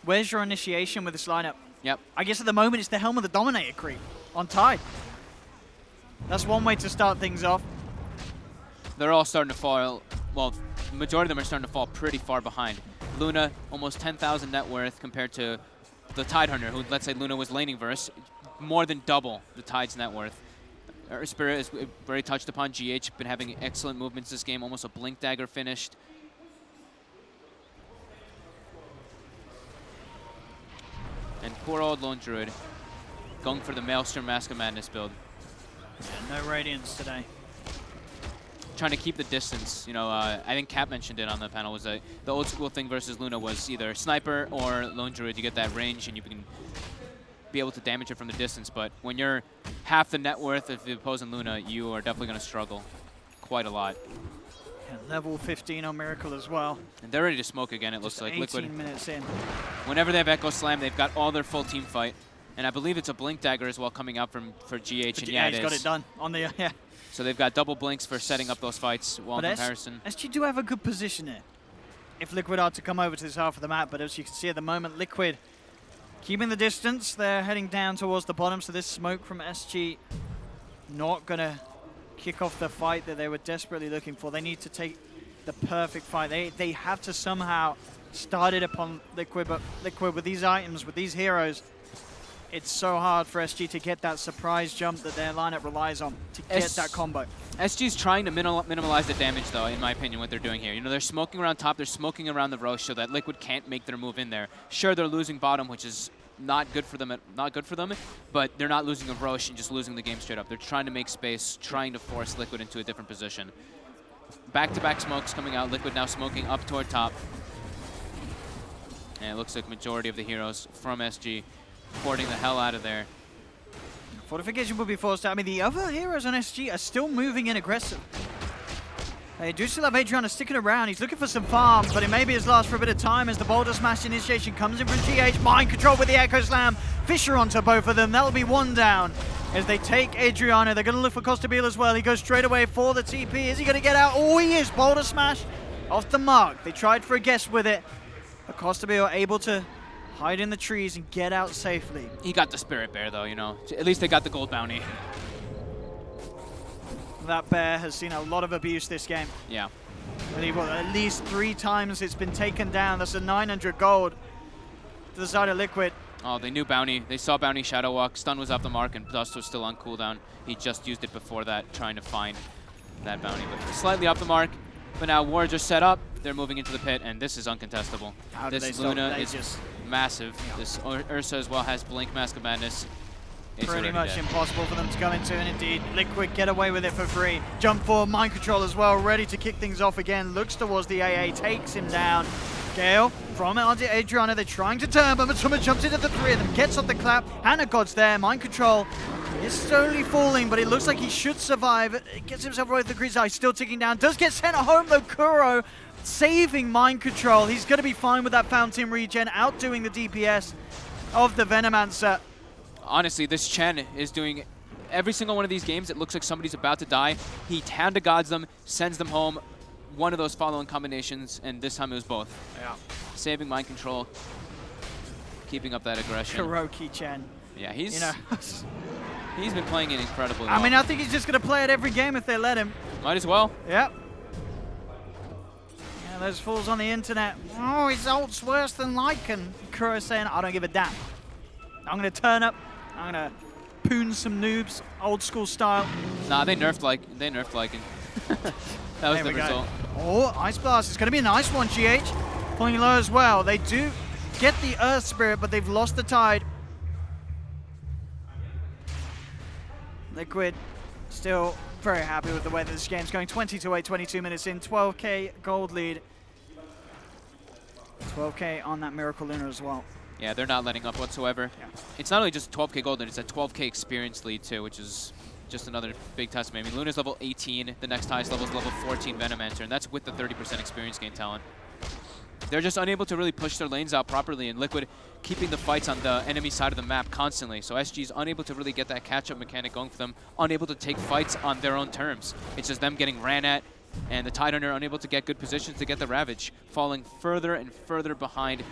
[SPEAKER 5] where's your initiation with this lineup?
[SPEAKER 6] Yep.
[SPEAKER 5] I guess at the moment it's the Helm of the Dominator creep on Tide. That's one way to start things off.
[SPEAKER 6] They're all starting to fall, well, the majority of them are starting to fall pretty far behind. Luna, almost 10,000 net worth compared to the Tidehunter, who, let's say Luna was laning verse, more than double the Tide's net worth. Spirit is very touched upon. GH been having excellent movements this game, almost a Blink Dagger finished. And poor old Lone Druid going for the Maelstrom Mask of Madness build.
[SPEAKER 5] Yeah, no Radiance today.
[SPEAKER 6] Trying to keep the distance. You know, I think Cap mentioned it on the panel, was that the old school thing versus Luna was either Sniper or Lone Druid. You get that range and you can be able to damage it from the distance. But when you're half the net worth of the opposing Luna, you are definitely going to struggle quite a lot.
[SPEAKER 5] Yeah, level 15 on Miracle as well.
[SPEAKER 6] And they're ready to smoke again, it looks like.
[SPEAKER 5] 18
[SPEAKER 6] Liquid.
[SPEAKER 5] minutes in.
[SPEAKER 6] Whenever they have Echo Slam, they've got all their full team fight. And I believe it's a Blink Dagger as well coming out for GH. And yeah,
[SPEAKER 5] he's got it done on the, yeah.
[SPEAKER 6] So they've got double blinks for setting up those fights while in comparison.
[SPEAKER 5] SG do have a good position here. If Liquid are to come over to this half of the map, but as you can see at the moment, Liquid keeping the distance. They're heading down towards the bottom, so this smoke from SG not going to kick off the fight that they were desperately looking for. They need to take the perfect fight. They have to somehow start it upon Liquid, but Liquid with these items, with these heroes, it's so hard for SG to get that surprise jump that their lineup relies on to get that combo.
[SPEAKER 6] SG's trying to minimize the damage, though, in my opinion, what they're doing here. You know, they're smoking around top, they're smoking around the Roche so that Liquid can't make their move in there. Sure, they're losing bottom, which is not good for them, but they're not losing a Roche and just losing the game straight up. They're trying to make space, trying to force Liquid into a different position. Back-to-back smokes coming out. Liquid now smoking up toward top. And it looks like majority of the heroes from SG porting the hell out of there.
[SPEAKER 5] Fortification will be forced out. I mean, the other heroes on SG are still moving in aggressive. They do still have Adriana sticking around. He's looking for some farm, but it may be his last for a bit of time as the Boulder Smash initiation comes in from GH. Mind control with the Echo Slam. Fisher onto both of them. That'll be one down. As they take Adriana, they're going to look for Costabile as well. He goes straight away for the TP. Is he going to get out? Oh, he is. Boulder Smash off the mark. They tried for a guess with it, but Costabile able to hide in the trees and get out safely.
[SPEAKER 6] He got the Spirit Bear, though, you know. At least they got the gold bounty.
[SPEAKER 5] That bear has seen a lot of abuse this game.
[SPEAKER 6] Yeah.
[SPEAKER 5] I think, well, at least 3 times it's been taken down. That's a 900 gold to the side of Liquid.
[SPEAKER 6] Oh, they knew bounty. They saw bounty Shadow Walk. Stun was off the mark, and Dust was still on cooldown. He just used it before that, trying to find that bounty. But slightly off the mark. But now wards are set up. They're moving into the pit, and this is uncontestable.
[SPEAKER 5] How do they
[SPEAKER 6] This
[SPEAKER 5] stop?
[SPEAKER 6] Luna
[SPEAKER 5] They
[SPEAKER 6] is
[SPEAKER 5] just
[SPEAKER 6] massive. This Ursa as well has Blink Mask of Madness. It's
[SPEAKER 5] pretty
[SPEAKER 6] already
[SPEAKER 5] much
[SPEAKER 6] dead.
[SPEAKER 5] impossible for them to come into, and indeed, Liquid get away with it for free. Jump for mind control as well, ready to kick things off again. Looks towards the AA, takes him down. Gale from Adriana, they're trying to turn, but Matuma jumps into the 3 of them, gets off the clap. Hannah God's there, mind control is slowly falling, but it looks like he should survive. He gets himself right with the Grease Eye, still ticking down. Does get sent home though, Kuro saving mind control. He's going to be fine with that Fountain regen, outdoing the DPS of the Venomancer.
[SPEAKER 6] Honestly, this Chen is doing every single one of these games. It looks like somebody's about to die. He hand to gods them, sends them home. One of those following combinations, and this time it was both.
[SPEAKER 5] Yeah.
[SPEAKER 6] Saving mind control, keeping up that aggression.
[SPEAKER 5] Kuroki Chen.
[SPEAKER 6] Yeah, he's
[SPEAKER 5] You know,
[SPEAKER 6] he's been playing it incredibly well.
[SPEAKER 5] I mean, I think he's just going to play it every game if they let him.
[SPEAKER 6] Might as well.
[SPEAKER 5] Yep. Yeah, those fools on the internet. Oh, his ult's worse than Lycan. Kuro saying, I don't give a damn. I'm going to turn up. I'm going to poon some noobs, old school style.
[SPEAKER 6] Nah, they nerfed Lycan. That was
[SPEAKER 5] There
[SPEAKER 6] the
[SPEAKER 5] we go.
[SPEAKER 6] result.
[SPEAKER 5] Oh, Ice Blast. It's going to be a nice one, GH. Pulling low as well. They do get the Earth Spirit, but they've lost the Tide. Liquid still very happy with the way that this game's going. 20-8, 22 minutes in. 12k gold lead. 12k on that Miracle Luna as well.
[SPEAKER 6] Yeah, they're not letting up whatsoever.
[SPEAKER 5] Yeah.
[SPEAKER 6] It's not only just 12k gold, it's a 12k experience lead too, which is just another big testament. I mean, Luna's level 18, the next highest level is level 14 Venomancer, and that's with the 30% experience gain talent. They're just unable to really push their lanes out properly, and Liquid keeping the fights on the enemy side of the map constantly. So SG is unable to really get that catch-up mechanic going for them, unable to take fights on their own terms. It's just them getting ran at, and the Tidehunter unable to get good positions to get the Ravage, falling further and further behind.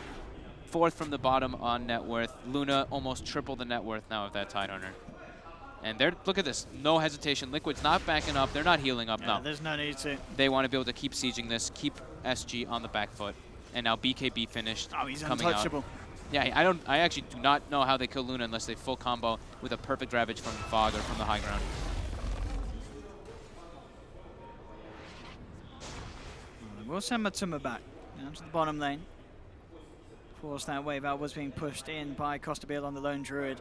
[SPEAKER 6] 4th from the bottom on net worth. Luna almost triple the net worth now of that Tidehunter. And they're, look at this, no hesitation. Liquid's not backing up, they're not healing up, no.
[SPEAKER 5] There's no need to.
[SPEAKER 6] They want to be able to keep sieging this, keep SG on the back foot. And now BKB finished.
[SPEAKER 5] Oh, he's
[SPEAKER 6] coming
[SPEAKER 5] untouchable.
[SPEAKER 6] Out. Yeah, I actually do not know how they kill Luna unless they full combo with a perfect Ravage from the Fog or from the high ground.
[SPEAKER 5] We'll send Matuma back down to the bottom lane. Force that wave out, was being pushed in by Costabile on the lone druid.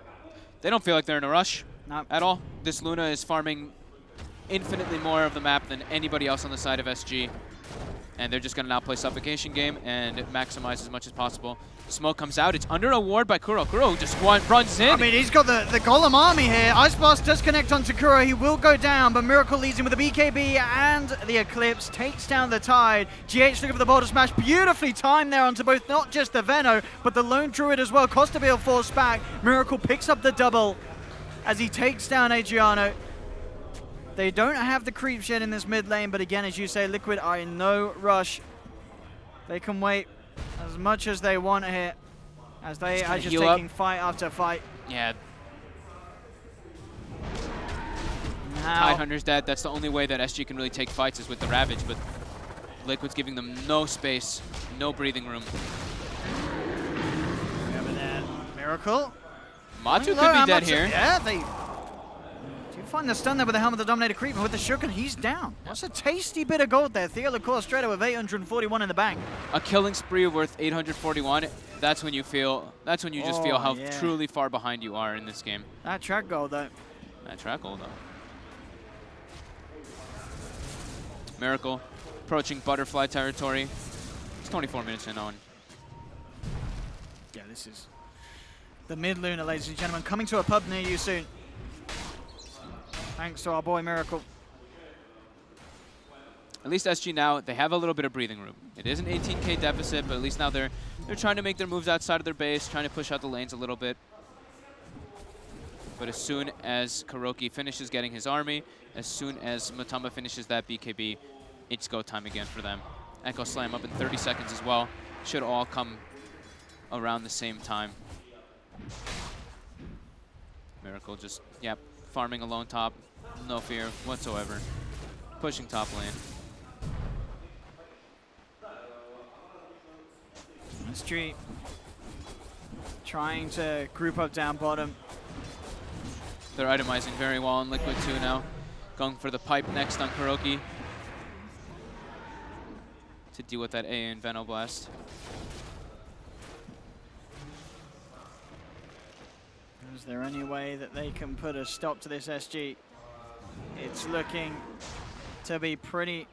[SPEAKER 6] They don't feel like they're in a rush
[SPEAKER 5] No.
[SPEAKER 6] at all. This Luna is farming infinitely more of the map than anybody else on the side of SG. And they're just going to now play Suffocation game and maximize as much as possible. Smoke comes out. It's under a ward by Kuro. Kuro just runs in.
[SPEAKER 5] I mean, he's got the Golem army here. Ice Blast does connect onto Kuro. He will go down, but Miracle leads him with the BKB and the Eclipse. Takes down the Tide. GH looking for the Boulder Smash. Beautifully timed there onto both, not just the Veno, but the lone druid as well. Costabile forced back. Miracle picks up the double as he takes down Adriano. They don't have the creeps yet in this mid lane, but again, as you say, Liquid are in no rush. They can wait as much as they want here, as they are just taking fight after fight.
[SPEAKER 6] Yeah,
[SPEAKER 5] Now,
[SPEAKER 6] Tidehunter's dead. That's the only way that SG can really take fights is with the Ravage, but Liquid's giving them no space, no breathing room.
[SPEAKER 5] over there, Miracle.
[SPEAKER 6] Matu could
[SPEAKER 5] Low,
[SPEAKER 6] be dead
[SPEAKER 5] Matu-
[SPEAKER 6] here.
[SPEAKER 5] Yeah, they do find the stun there with the Helm of the Dominator Creep, and with the Shuriken, he's down. That's a tasty bit of gold there. Theo Lacour straight up with 841 in the bank.
[SPEAKER 6] A killing spree worth 841. That's when you feel. That's when you just feel
[SPEAKER 5] Oh,
[SPEAKER 6] how
[SPEAKER 5] yeah.
[SPEAKER 6] truly far behind you are in this game.
[SPEAKER 5] That track gold, though.
[SPEAKER 6] That track goal though. Miracle approaching butterfly territory. It's 24 minutes in on.
[SPEAKER 5] Yeah, this is the mid Luna, ladies and gentlemen, coming to a pub near you soon. Thanks to our boy Miracle.
[SPEAKER 6] At least SG now, they have a little bit of breathing room. It is an 18K deficit, but at least now they're trying to make their moves outside of their base, trying to push out the lanes a little bit. But as soon as Kuroki finishes getting his army, as soon as Matamba finishes that BKB, it's go time again for them. Echo Slam up in 30 seconds as well. Should all come around the same time. Miracle just, yep, farming alone top. No fear whatsoever. Pushing top lane.
[SPEAKER 5] SG trying to group up down bottom.
[SPEAKER 6] They're itemizing very well on Liquid too now. Going for the pipe next on Kuroki to deal with that A and Venoblast.
[SPEAKER 5] Is there any way that they can put a stop to this SG? It's looking to be pretty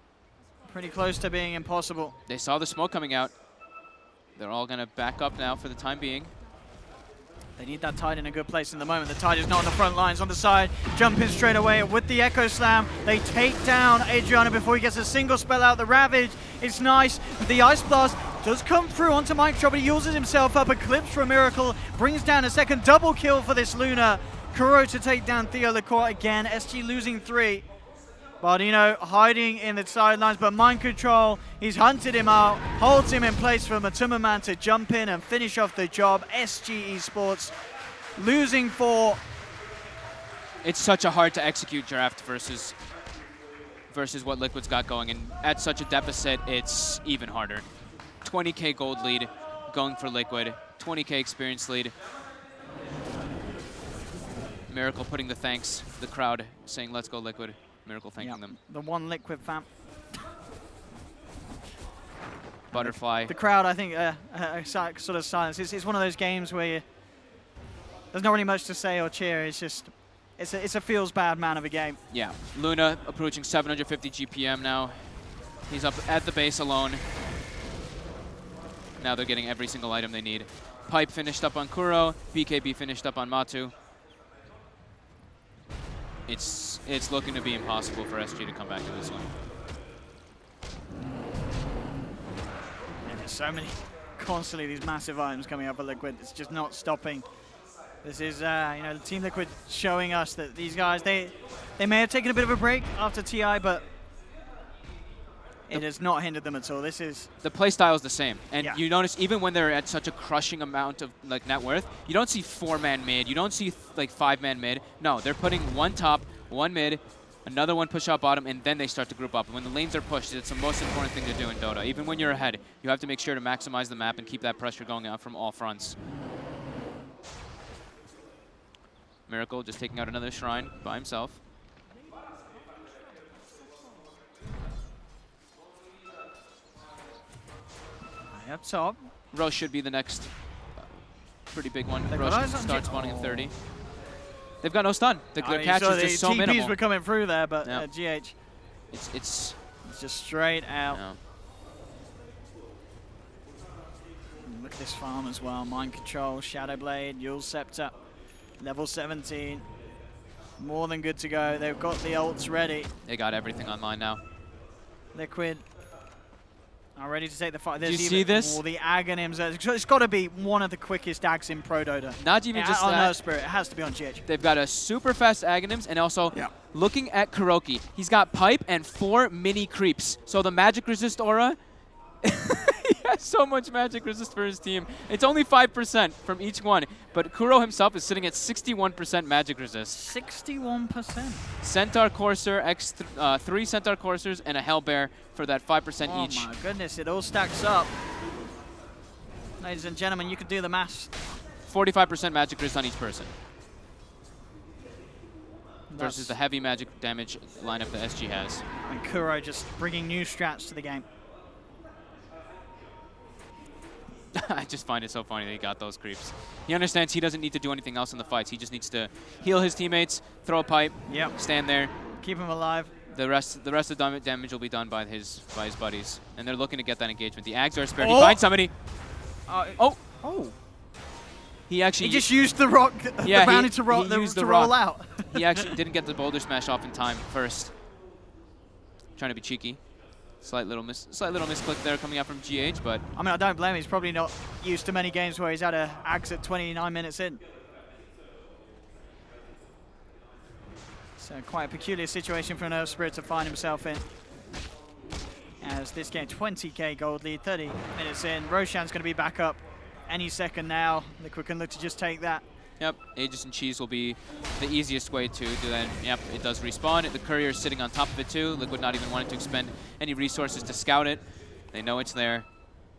[SPEAKER 5] close to being impossible.
[SPEAKER 6] They saw the smoke coming out. They're all gonna back up now for the time being.
[SPEAKER 5] They need that Tide in a good place in the moment. The Tide is not on the front lines, on the side. Jumping straight away with the Echo Slam. They take down Adriana before he gets a single spell out. The Ravage, it's nice. The Ice Blast does come through onto Mike Trout, but he uses himself up. A Eclipse for a Miracle. Brings down a second double kill for this Luna. Kuro to take down Theo Lecourt again. SG losing 3. Bardino hiding in the sidelines, but Mind Control, he's hunted him out, holds him in place for Matuma Man to jump in and finish off the job. SG Esports losing 4.
[SPEAKER 6] It's such a hard to execute draft versus what Liquid's got going, and at such a deficit, it's even harder. 20K gold lead going for Liquid, 20K experience lead. Miracle putting the thanks, the crowd saying, "Let's go Liquid." Miracle thanking them.
[SPEAKER 5] The one Liquid fam.
[SPEAKER 6] Butterfly.
[SPEAKER 5] The crowd, I think, sort of silence. It's one of those games where there's not really much to say or cheer. It's just, it's a feels bad man of a game.
[SPEAKER 6] Yeah, Luna approaching 750 GPM now. He's up at the base alone. Now they're getting every single item they need. Pipe finished up on Kuro. BKB finished up on Matu. It's looking to be impossible for SG to come back to this one.
[SPEAKER 5] And there's so many, constantly these massive items coming up for Liquid. It's just not stopping. This is, Team Liquid showing us that these guys, they may have taken a bit of a break after TI, but it has not hindered them at all. This is...
[SPEAKER 6] The play style is the same. And
[SPEAKER 5] yeah.
[SPEAKER 6] You notice even when they're at such a crushing amount of like net worth, you don't see 4-man mid, you don't see like 5-man mid. No, they're putting one top, one mid, another one push out bottom, and then they start to group up. And when the lanes are pushed, it's the most important thing to do in Dota. Even when you're ahead, you have to make sure to maximize the map and keep that pressure going out from all fronts. Miracle just taking out another shrine by himself.
[SPEAKER 5] Up top.
[SPEAKER 6] Roche should be the next pretty big one.
[SPEAKER 5] They've
[SPEAKER 6] Roche
[SPEAKER 5] got
[SPEAKER 6] can
[SPEAKER 5] eyes on
[SPEAKER 6] start
[SPEAKER 5] G-
[SPEAKER 6] spawning in 30. They've got no stun. Their catch
[SPEAKER 5] saw
[SPEAKER 6] is just so
[SPEAKER 5] TPs
[SPEAKER 6] minimal.
[SPEAKER 5] were coming through there, but
[SPEAKER 6] Yeah.
[SPEAKER 5] GH,
[SPEAKER 6] It's
[SPEAKER 5] it's just straight out.
[SPEAKER 6] yeah.
[SPEAKER 5] Look at this farm as well. Mind Control, Shadow Blade, Yule Scepter, level 17. More than good to go. They've got the ults ready.
[SPEAKER 6] They got everything online now.
[SPEAKER 5] Liquid are ready to take the fight.
[SPEAKER 6] Do you see this?
[SPEAKER 5] Oh, the Aghanims. It's got to be one of the quickest Ags in Pro Dota.
[SPEAKER 6] Not even just
[SPEAKER 5] on
[SPEAKER 6] that.
[SPEAKER 5] Earth Spirit. It has to be on GH.
[SPEAKER 6] They've got a super fast Aghanims, and also looking at Kuroki, he's got pipe and 4 mini creeps. So the magic resist aura, he has so much magic resist for his team. It's only 5% from each one, but Kuro himself is sitting at 61% magic resist.
[SPEAKER 5] 61%.
[SPEAKER 6] Centaur Courser, 3 Centaur Coursers, and a Hellbear for that 5%
[SPEAKER 5] Oh
[SPEAKER 6] each.
[SPEAKER 5] my goodness, it all stacks up. Ladies and gentlemen, you can do the maths.
[SPEAKER 6] 45% magic resist on each person. Versus the heavy magic damage lineup that SG has.
[SPEAKER 5] And Kuro just bringing new strats to the game.
[SPEAKER 6] I just find it so funny that he got those creeps. He understands he doesn't need to do anything else in the fights. He just needs to heal his teammates, throw a pipe, stand there.
[SPEAKER 5] Keep him alive.
[SPEAKER 6] The rest of the damage will be done by his buddies. And they're looking to get that engagement. The Ags are spared. He finds somebody.
[SPEAKER 5] Oh.
[SPEAKER 6] He He actually
[SPEAKER 5] He just used the rock, the bounty to roll out.
[SPEAKER 6] He actually didn't get the boulder smash off in time first. Trying to be cheeky. Slight little misclick there coming out from GH, but
[SPEAKER 5] I mean, I don't blame him. He's probably not used to many games where he's had a axe at 29 minutes in. So quite a peculiar situation for an Earth Spirit to find himself in. As this game, 20k gold lead, 30 minutes in. Roshan's going to be back up any second now. Liquid can look to just take that.
[SPEAKER 6] Yep, Aegis and Cheese will be the easiest way to do that. Yep, it does respawn. The courier is sitting on top of it too. Liquid not even wanting to expend any resources to scout it. They know it's there.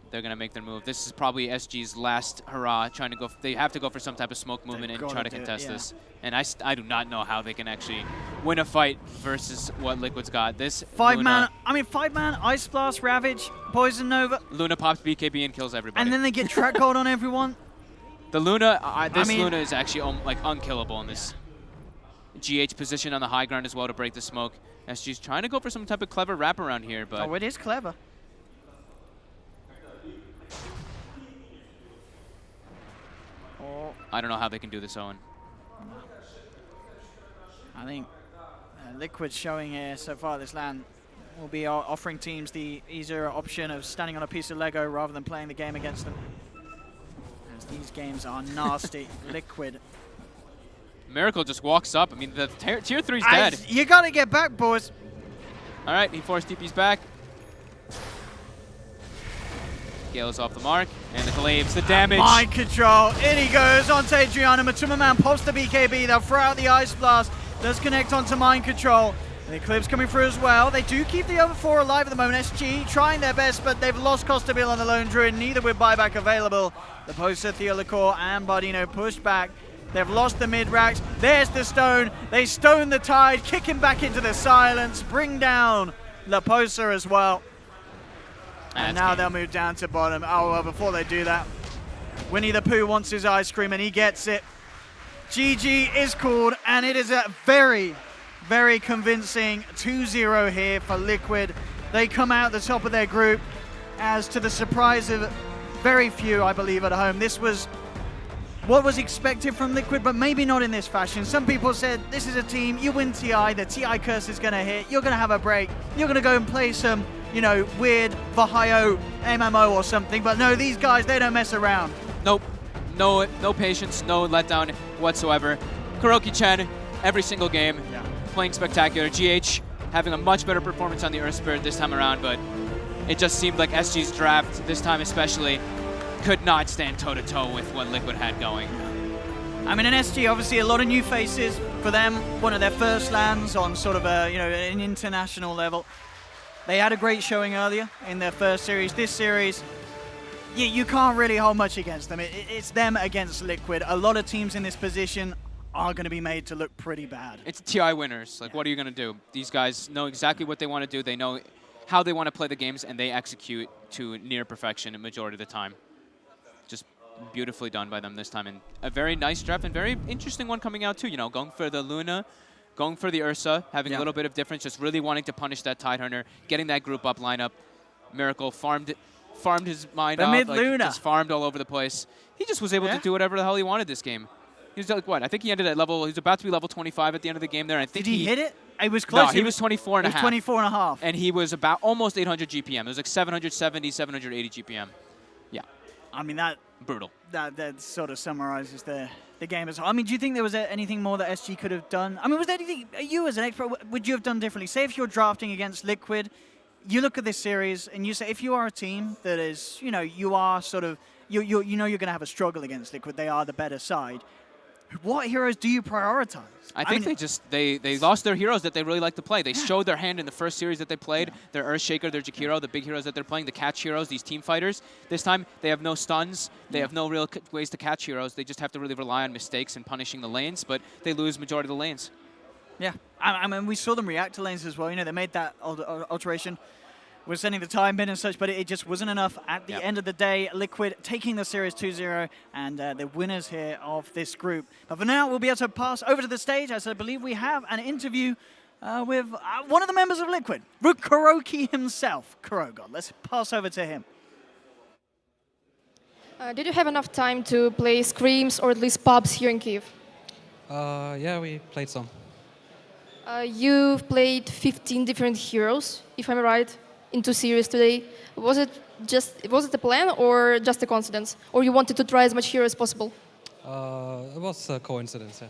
[SPEAKER 6] They're going to make their move. This is probably SG's last hurrah, trying to go. They have to go for some type of smoke movement and try to contest this. And I do not know how they can actually win a fight versus what Liquid's got. This
[SPEAKER 5] 5-man, I mean 5-man, Ice Blast, Ravage, Poison Nova.
[SPEAKER 6] Luna pops BKB and kills everybody.
[SPEAKER 5] And then they get track hold on everyone.
[SPEAKER 6] The Luna, Luna is actually like unkillable in this. GH position on the high ground as well to break the smoke. SG's trying to go for some type of clever wraparound here, but
[SPEAKER 5] oh, it is clever.
[SPEAKER 6] I don't know how they can do this, Owen.
[SPEAKER 5] I think Liquid showing here so far this LAN will be offering teams the easier option of standing on a piece of Lego rather than playing the game against them. As these games are nasty. Liquid.
[SPEAKER 6] Miracle just walks up. I mean, the tier 3's dead.
[SPEAKER 5] You gotta get back, boys.
[SPEAKER 6] All right, he forced TP's back. Gale's off the mark, and the glaives, the damage.
[SPEAKER 5] Mind control, in he goes onto Adriana. Matuma Man pops the BKB, they'll throw out the Ice Blast. Does connect onto mind control. The Eclipse coming through as well. They do keep the other 4 alive at the moment. SG trying their best, but they've lost Costabil on the Lone Druid, neither with buyback available. The poster, Theolacore and Bardino pushed back. They've lost the mid-racks. There's the stone. They stone the Tide, kick him back into the silence, bring down La Posa as well. And now they'll move down to bottom. Oh, well, before they do that, Winnie the Pooh wants his ice cream, and he gets it. GG is called, and it is a very, very convincing 2-0 here for Liquid. They come out the top of their group, as to the surprise of very few, I believe, at home. This was what was expected from Liquid, but maybe not in this fashion. Some people said, this is a team, you win TI, the TI curse is going to hit, you're going to have a break, you're going to go and play some, you know, weird Vahio MMO or something, but no, these guys, they don't mess around.
[SPEAKER 6] Nope. No patience, no letdown whatsoever. Kuroki-Chen, every single game, playing spectacular. GH having a much better performance on the Earth Spirit this time around, but it just seemed like SG's draft, this time especially, could not stand toe-to-toe with what Liquid had going.
[SPEAKER 5] I mean, in SG, obviously a lot of new faces for them. One of their first LANs on sort of a, you know, an international level. They had a great showing earlier in their first series. This series, you can't really hold much against them. It's them against Liquid. A lot of teams in this position are going to be made to look pretty bad.
[SPEAKER 6] It's TI winners. Like, what are you going to do? These guys know exactly what they want to do. They know how they want to play the games, and they execute to near perfection a majority of the time. Just beautifully done by them this time. And a very nice draft and very interesting one coming out, too. You know, going for the Luna, going for the Ursa, having a little bit of difference, just really wanting to punish that Tidehunter, getting that group up lineup. Miracle farmed his mind off, like, just farmed all over the place. He just was able to do whatever the hell he wanted this game. He was like, what? I think he ended at level, he was about to be level 25 at the end of the game there. I think
[SPEAKER 5] Did he hit it? It was close.
[SPEAKER 6] No, he was 24 and a half.
[SPEAKER 5] 24 and a half.
[SPEAKER 6] And he was about almost 800 GPM. It was like 770, 780 GPM. Yeah.
[SPEAKER 5] I mean, that...
[SPEAKER 6] Brutal.
[SPEAKER 5] That sort of summarizes the game as well. I mean, do you think there was anything more that SG could have done? I mean, was there anything, you as an expert, would you have done differently? Say if you're drafting against Liquid, you look at this series and you say, if you are a team that is, you know, you are sort of, you know you're going to have a struggle against Liquid, they are the better side. What heroes do you prioritize?
[SPEAKER 6] I think they lost their heroes that they really like to play. They showed their hand in the first series that they played. Their Earthshaker, their Jakiro, the big heroes that they're playing, the catch heroes, these team fighters. This time, they have no stuns. They have no real ways to catch heroes. They just have to really rely on mistakes and punishing the lanes, but they lose majority of the lanes.
[SPEAKER 5] Yeah, I mean, we saw them react to lanes as well. You know, they made that alteration. We're sending the time in and such, but it just wasn't enough. At the end of the day, Liquid taking the series 2-0 and the winners here of this group. But for now, we'll be able to pass over to the stage, as I believe we have an interview with one of the members of Liquid, Kuroki himself, Kurogon. Let's pass over to him.
[SPEAKER 7] Did you have enough time to play scrims or at least pubs here in Kiev?
[SPEAKER 8] Yeah, we played some.
[SPEAKER 7] You've played 15 different heroes, if I'm right, in 2 series today. Was it the plan or just a coincidence? Or you wanted to try as much hero as possible?
[SPEAKER 8] It was a coincidence, yeah.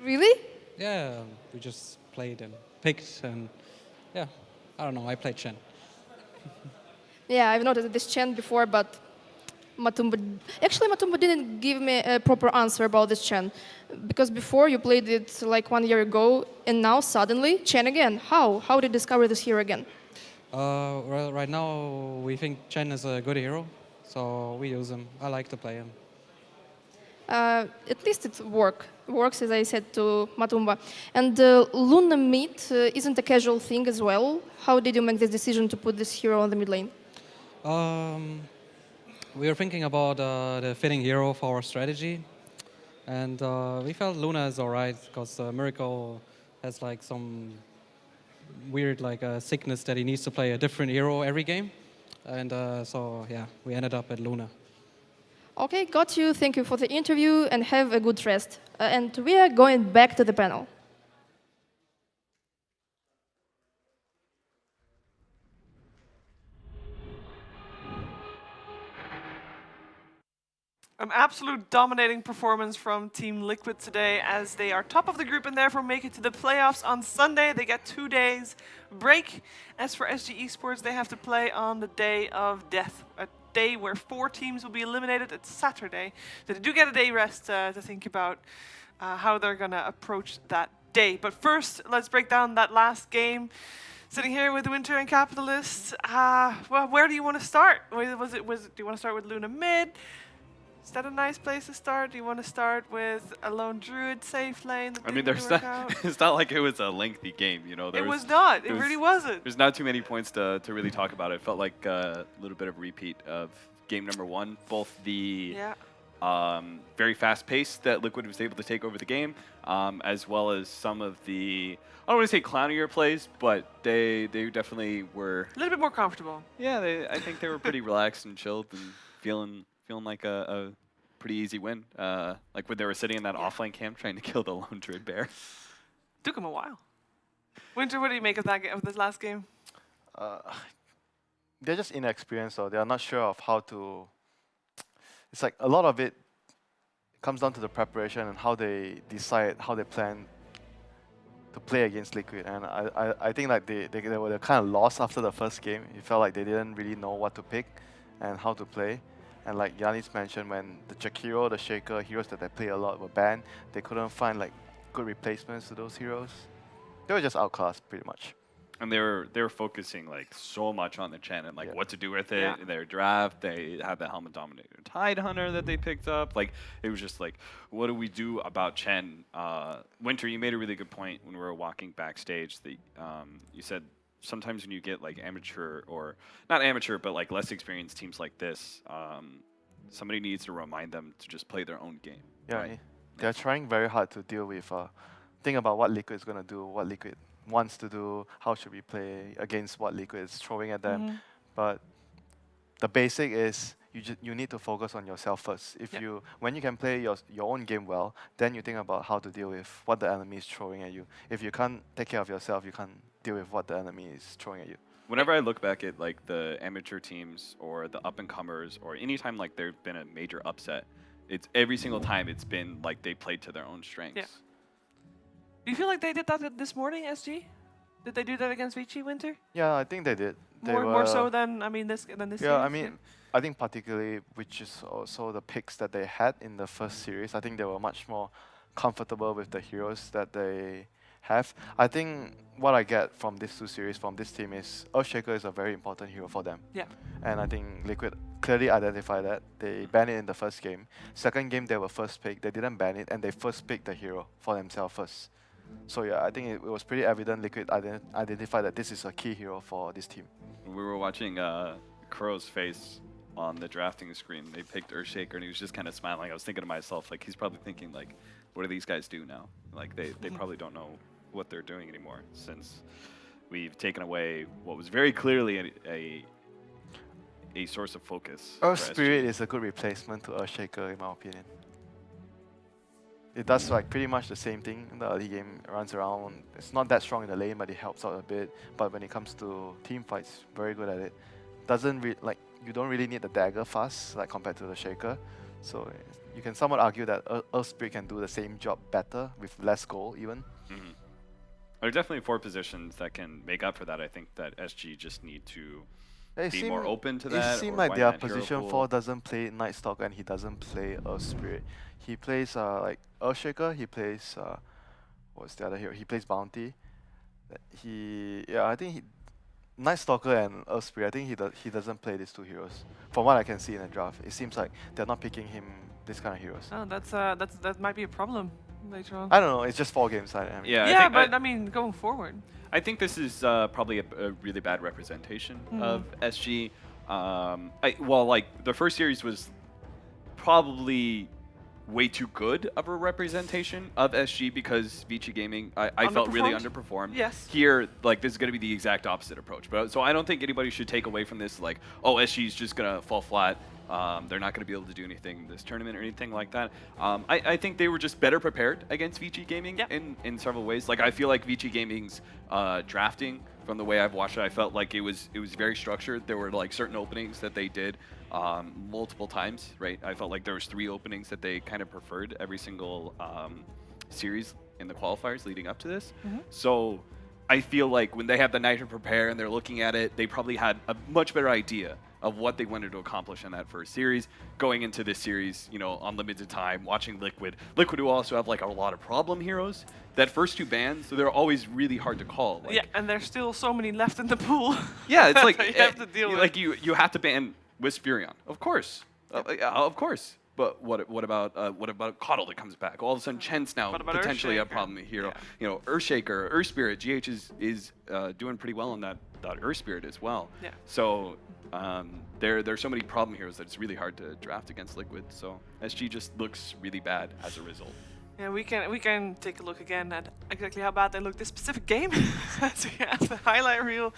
[SPEAKER 7] Really?
[SPEAKER 8] Yeah, we just played and picked, and yeah, I don't know, I played Chen.
[SPEAKER 7] Yeah, I've noticed this chant before, but Matumba didn't give me a proper answer about this chant. Because before you played it like 1 year ago, and now suddenly Chen again. How? How did you discover this hero again?
[SPEAKER 8] Well, right now we think Chen is a good hero, so we use him. I like to play him.
[SPEAKER 7] At least it works, as I said to Matumba. And Luna mid isn't a casual thing as well. How did you make this decision to put this hero on the mid lane?
[SPEAKER 8] Um, we were thinking about the fitting hero for our strategy, and we felt Luna is alright because Miracle has like some weird like sickness that he needs to play a different hero every game, and so yeah, we ended up at Luna.
[SPEAKER 7] Okay, got you. Thank you for the interview and have a good rest. And we are going back to the panel.
[SPEAKER 1] An absolute dominating performance from Team Liquid today as they are top of the group and therefore make it to the playoffs on Sunday. They get 2 days break. As for SG Esports, they have to play on the day of death, a day where 4 teams will be eliminated. It's Saturday. So they do get a day rest to think about how they're going to approach that day. But first, let's break down that last game. Sitting here with Winter and Capitalist, well, where do you want to start? Do you want to start with Luna mid? Is that a nice place to start? Do you want to start with a lone druid safe lane?
[SPEAKER 2] I mean, there's not. It's not like it was a lengthy game, you know.
[SPEAKER 1] It was not. It really wasn't.
[SPEAKER 2] There's not too many points to really talk about. It felt like a little bit of repeat of game number 1. Both the very fast pace that Liquid was able to take over the game, as well as some of the, I don't want to say clownier plays, but they definitely were
[SPEAKER 1] a little bit more comfortable.
[SPEAKER 2] Yeah, I think they were pretty relaxed and chilled and feeling like a pretty easy win. Like when they were sitting in that offlane camp trying to kill the lone druid bear.
[SPEAKER 1] Took them a while. Winter, what do you make of this last game?
[SPEAKER 3] They're just inexperienced, or they are not sure of how to. It's like a lot of it comes down to the preparation and how they decide, how they plan to play against Liquid. And I think like they were kind of lost after the first game. It felt like they didn't really know what to pick and how to play. And like Yanis mentioned, when the Jakiro, the Shaker, heroes that they play a lot were banned, they couldn't find like good replacements to those heroes. They were just outclassed pretty much.
[SPEAKER 2] And they were focusing like so much on the Chen and like what to do with it.
[SPEAKER 1] Yeah.
[SPEAKER 2] In their draft, they had the Helmet Dominator Tide Hunter that they picked up. Like it was just like, what do we do about Chen? Winter, you made a really good point when we were walking backstage. That you said sometimes when you get like amateur, or not amateur, but like less experienced teams like this, somebody needs to remind them to just play their own game.
[SPEAKER 3] Yeah,
[SPEAKER 2] right?
[SPEAKER 3] they're trying very hard to deal with, think about what Liquid is going to do, what Liquid wants to do, how should we play against what Liquid is throwing at them. But the basic is you need to focus on yourself first. When you can play your own game well, then you think about how to deal with what the enemy is throwing at you. If you can't take care of yourself, you can't deal with what the enemy is throwing at you.
[SPEAKER 2] Whenever I look back at like the amateur teams or the up and comers, or anytime like there's been a major upset, it's every single time it's been like they played to their own strengths.
[SPEAKER 1] Yeah. Do you feel like they did that this morning, SG? Did they do that against Vici, Winter?
[SPEAKER 3] Yeah, I think they did.
[SPEAKER 1] More so than this
[SPEAKER 3] Yeah,
[SPEAKER 1] series?
[SPEAKER 3] I mean, I think particularly, which is also the picks that they had in the first series, I think they were much more comfortable with the heroes that they have. I think what I get from these 2 series, from this team, is Earthshaker is a very important hero for them.
[SPEAKER 1] Yeah.
[SPEAKER 3] And I think Liquid clearly identified that. They banned it in the first game. Second game, they were first pick. They didn't ban it, and they first picked the hero for themselves first. So yeah, I think it was pretty evident Liquid identified that this is a key hero for this team.
[SPEAKER 2] We were watching Kuro's face on the drafting screen. They picked Earthshaker, and he was just kind of smiling. I was thinking to myself, like, he's probably thinking, like, what do these guys do now? Like, they probably don't know what they're doing anymore, since we've taken away what was very clearly a source of focus.
[SPEAKER 3] Earth
[SPEAKER 2] for
[SPEAKER 3] Spirit
[SPEAKER 2] SG.
[SPEAKER 3] is a good replacement to Earthshaker in my opinion. It does like pretty much the same thing in the early game, runs around. It's not that strong in the lane, but it helps out a bit. But when it comes to team fights, very good at it. Doesn't like you don't really need the dagger fast like compared to the Shaker. So you can somewhat argue that Earth Spirit can do the same job better with less gold even.
[SPEAKER 2] Mm-hmm. There are definitely 4 positions that can make up for that. I think that SG just need to be more open to that.
[SPEAKER 3] It seems
[SPEAKER 2] or
[SPEAKER 3] like
[SPEAKER 2] widen
[SPEAKER 3] their
[SPEAKER 2] that hero
[SPEAKER 3] position
[SPEAKER 2] pool.
[SPEAKER 3] 4 doesn't play Night Stalker and he doesn't play Earth Spirit. He plays like Earthshaker, he plays what's the other hero? He plays Bounty. I think Night Stalker and Earth Spirit, I think he doesn't play these 2 heroes. From what I can see in the draft, it seems like they're not picking him this kind of heroes.
[SPEAKER 1] Oh, that might be a problem later on.
[SPEAKER 3] I don't know, it's just 4 games. I mean.
[SPEAKER 2] Yeah,
[SPEAKER 1] Yeah, but I mean, going forward.
[SPEAKER 2] I think this is probably a really bad representation of SG. Like the first series was probably way too good of a representation of SG because Vici Gaming, I felt really underperformed.
[SPEAKER 1] Yes.
[SPEAKER 2] Here, like this is going to be the exact opposite approach. But so I don't think anybody should take away from this like, oh, SG is just going to fall flat. They're not going to be able to do anything in this tournament or anything like that. I think they were just better prepared against Vici Gaming in several ways. Like I feel like Vici Gaming's drafting, from the way I've watched it, I felt like it was very structured. There were like certain openings that they did multiple times, right? I felt like there was 3 openings that they kind of preferred every single series in the qualifiers leading up to this. So I feel like when they have the night to prepare and they're looking at it, they probably had a much better idea of what they wanted to accomplish in that first series. Going into this series, you know, on limited time, watching Liquid who also have like a lot of problem heroes. That first 2 bans, so they're always really hard to call. Like,
[SPEAKER 1] Yeah, and there's still so many left in the pool.
[SPEAKER 2] yeah, it's like
[SPEAKER 1] you have to deal with.
[SPEAKER 2] like you have to ban Wisperion, of course, yeah, of course. But what about Coddle that comes back? All of a sudden, Chen's now
[SPEAKER 1] What about
[SPEAKER 2] potentially a
[SPEAKER 1] Earthshaker?
[SPEAKER 2] problem hero.
[SPEAKER 1] Yeah.
[SPEAKER 2] You know, Earthshaker, Earth Spirit, GH is doing pretty well on that Earth Spirit as well.
[SPEAKER 1] Yeah.
[SPEAKER 2] So there's so many problem heroes that it's really hard to draft against Liquid. So SG just looks really bad as a result.
[SPEAKER 1] Yeah, we can take a look again at exactly how bad they look this specific game. As we have the highlight reel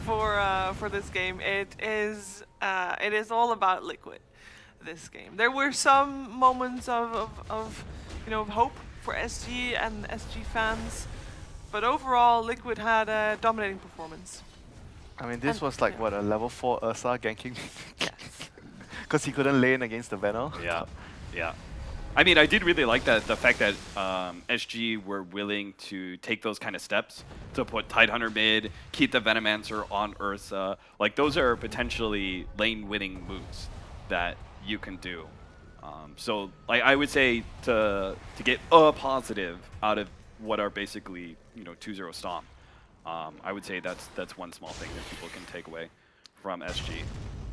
[SPEAKER 1] for this game, it is all about Liquid. This game, there were some moments of hope for SG and SG fans, but overall Liquid had a dominating performance.
[SPEAKER 3] I mean, this
[SPEAKER 1] And-
[SPEAKER 3] was like
[SPEAKER 1] yeah.
[SPEAKER 3] what, a level 4 Ursa ganking?
[SPEAKER 1] Yes.
[SPEAKER 3] Because he couldn't lane against the Venom.
[SPEAKER 2] Yeah, yeah. I mean, I did really like the fact that SG were willing to take those kind of steps to put Tidehunter mid, keep the Venomancer on Ursa. Like, those are potentially lane-winning moves that you can do. So, like, I would say to get a positive out of what are basically, 2-0 Stomp, I would say that's one small thing that people can take away from SG.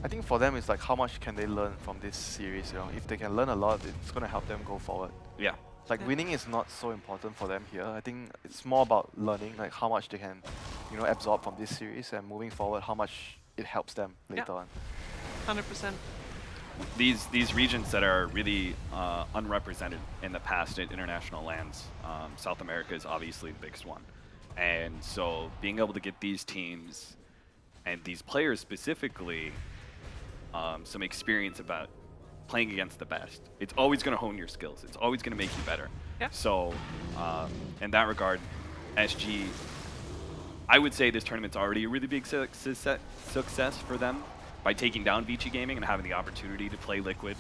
[SPEAKER 3] I think for them, it's like how much can they learn from this series, you know? If they can learn a lot, it's going to help them go forward.
[SPEAKER 2] Yeah.
[SPEAKER 3] Like, winning is not so important for them here. I think it's more about learning, like how much they can, absorb from this series, and moving forward, how much it helps them later on.
[SPEAKER 1] 100%.
[SPEAKER 2] These regions that are really unrepresented in the past at international lands, South America is obviously the biggest one. And so being able to get these teams and these players specifically some experience about playing against the best, it's always going to hone your skills. It's always going to make you better.
[SPEAKER 1] Yeah.
[SPEAKER 2] So in that regard, SG, I would say this tournament's already a really big success for them by taking down Vici Gaming and having the opportunity to play Liquid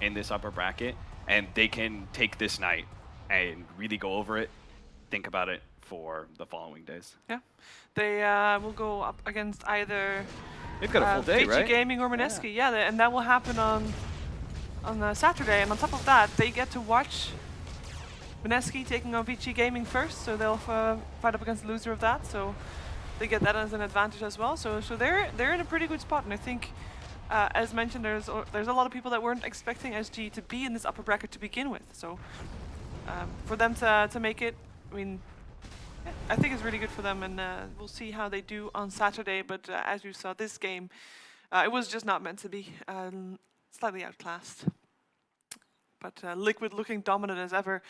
[SPEAKER 2] in this upper bracket. And they can take this night and really go over it, think about it for the following days.
[SPEAKER 1] Yeah, they will go up against either
[SPEAKER 2] They've got a full day,
[SPEAKER 1] Vici
[SPEAKER 2] right?
[SPEAKER 1] Gaming or Mineski. Yeah, and that will happen on Saturday. And on top of that, they get to watch Mineski taking on Vici Gaming first, so they'll fight up against the loser of that. So they get that as an advantage as well. So they're in a pretty good spot, and I think, as mentioned, there's a lot of people that weren't expecting SG to be in this upper bracket to begin with. So for them to make it, I mean, yeah, I think it's really good for them, and we'll see how they do on Saturday. But as you saw, this game, it was just not meant to be. Slightly outclassed. But Liquid looking dominant as ever.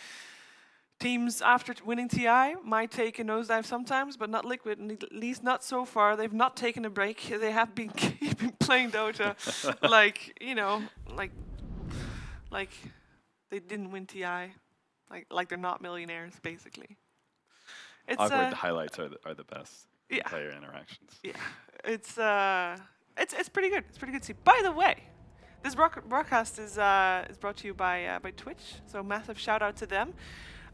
[SPEAKER 1] Teams after winning TI might take a nosedive sometimes, but not Liquid, and at least not so far. They've not taken a break. They have been keeping playing Dota, like like they didn't win TI, like they're not millionaires basically. It's
[SPEAKER 2] Awkward highlights are the best
[SPEAKER 1] yeah.
[SPEAKER 2] player interactions.
[SPEAKER 1] Yeah, it's pretty good. It's pretty good to see. By the way, this broadcast is brought to you by Twitch, so massive shout out to them.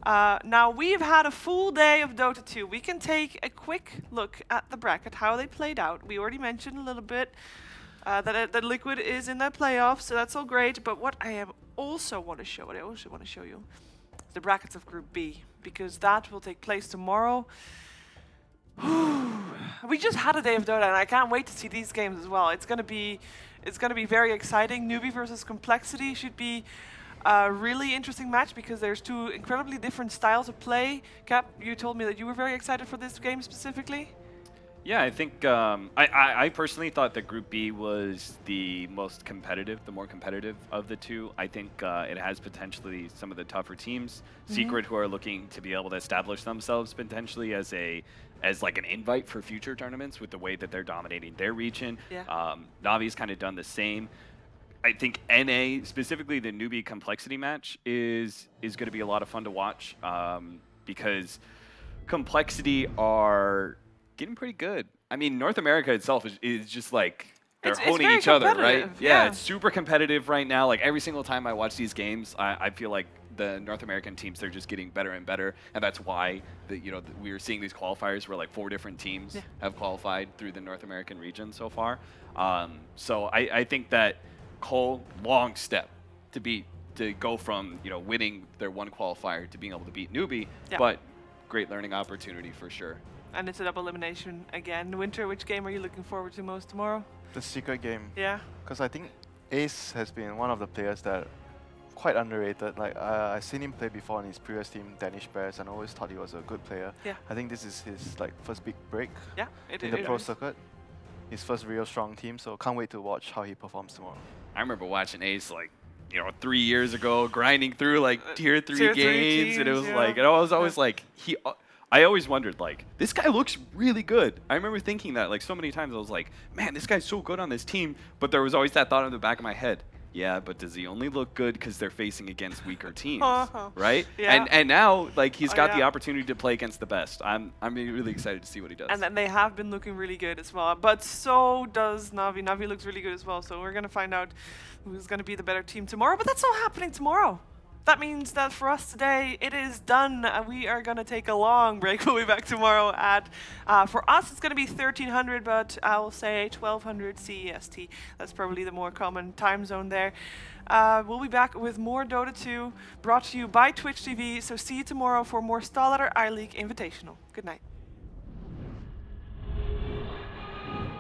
[SPEAKER 1] Now we've had a full day of Dota 2. We can take a quick look at the bracket, how they played out. We already mentioned a little bit that Liquid is in the playoffs, so that's all great. But what I also want to show you, is the brackets of Group B, because that will take place tomorrow. We just had a day of Dota, and I can't wait to see these games as well. It's gonna be very exciting. Newbie versus Complexity should be a really interesting match because there's two incredibly different styles of play. Cap, you told me that you were very excited for this game specifically.
[SPEAKER 2] Yeah, I think I personally thought that Group B was the most competitive, the more competitive of the two. I think it has potentially some of the tougher teams. Secret, who are looking to be able to establish themselves potentially as like an invite for future tournaments with the way that they're dominating their region.
[SPEAKER 1] Yeah.
[SPEAKER 2] Navi's kind of done the same. I think NA, specifically the newbie complexity match, is going to be a lot of fun to watch because complexity are getting pretty good. I mean, North America itself is just like they're honing each other, right? Yeah, it's super competitive right now. Like every single time I watch these games, I feel like the North American teams, they're just getting better and better, and that's why we were seeing these qualifiers where like 4 different teams have qualified through the North American region so far. So I think that Cole, long step to go from winning their one qualifier to being able to beat Newbie, but great learning opportunity for sure.
[SPEAKER 1] And it's a double elimination again. Winter, which game are you looking forward to most tomorrow?
[SPEAKER 3] The Secret game.
[SPEAKER 1] Yeah.
[SPEAKER 3] Because I think Ace has been one of the players that quite underrated. Like I've seen him play before on his previous team, Danish Bears, and I always thought he was a good player.
[SPEAKER 1] Yeah.
[SPEAKER 3] I think this is his like first big break in the
[SPEAKER 1] it
[SPEAKER 3] pro
[SPEAKER 1] is.
[SPEAKER 3] circuit. His first real strong team, so can't wait to watch how he performs tomorrow.
[SPEAKER 2] I remember watching Ace like 3 years ago, grinding through like tier 3 games, and it was like, and I was always like, I always wondered like, this guy looks really good. I remember thinking that like so many times. I was like, man, this guy's so good on this team. But there was always that thought in the back of my head. Yeah, but does he only look good because they're facing against weaker teams, right?
[SPEAKER 1] Yeah.
[SPEAKER 2] And now like he's got the opportunity to play against the best. I'm really excited to see what he does.
[SPEAKER 1] And then they have been looking really good as well. But so does Navi. Navi looks really good as well. So we're gonna find out who's gonna be the better team tomorrow. But that's all happening tomorrow. That means that for us today, it is done. We are going to take a long break. We'll be back tomorrow at, for us, it's going to be 1300, but I will say 1200 CEST. That's probably the more common time zone there. We'll be back with more Dota 2 brought to you by Twitch TV. So see you tomorrow for more Starletter iLeague Invitational. Good night.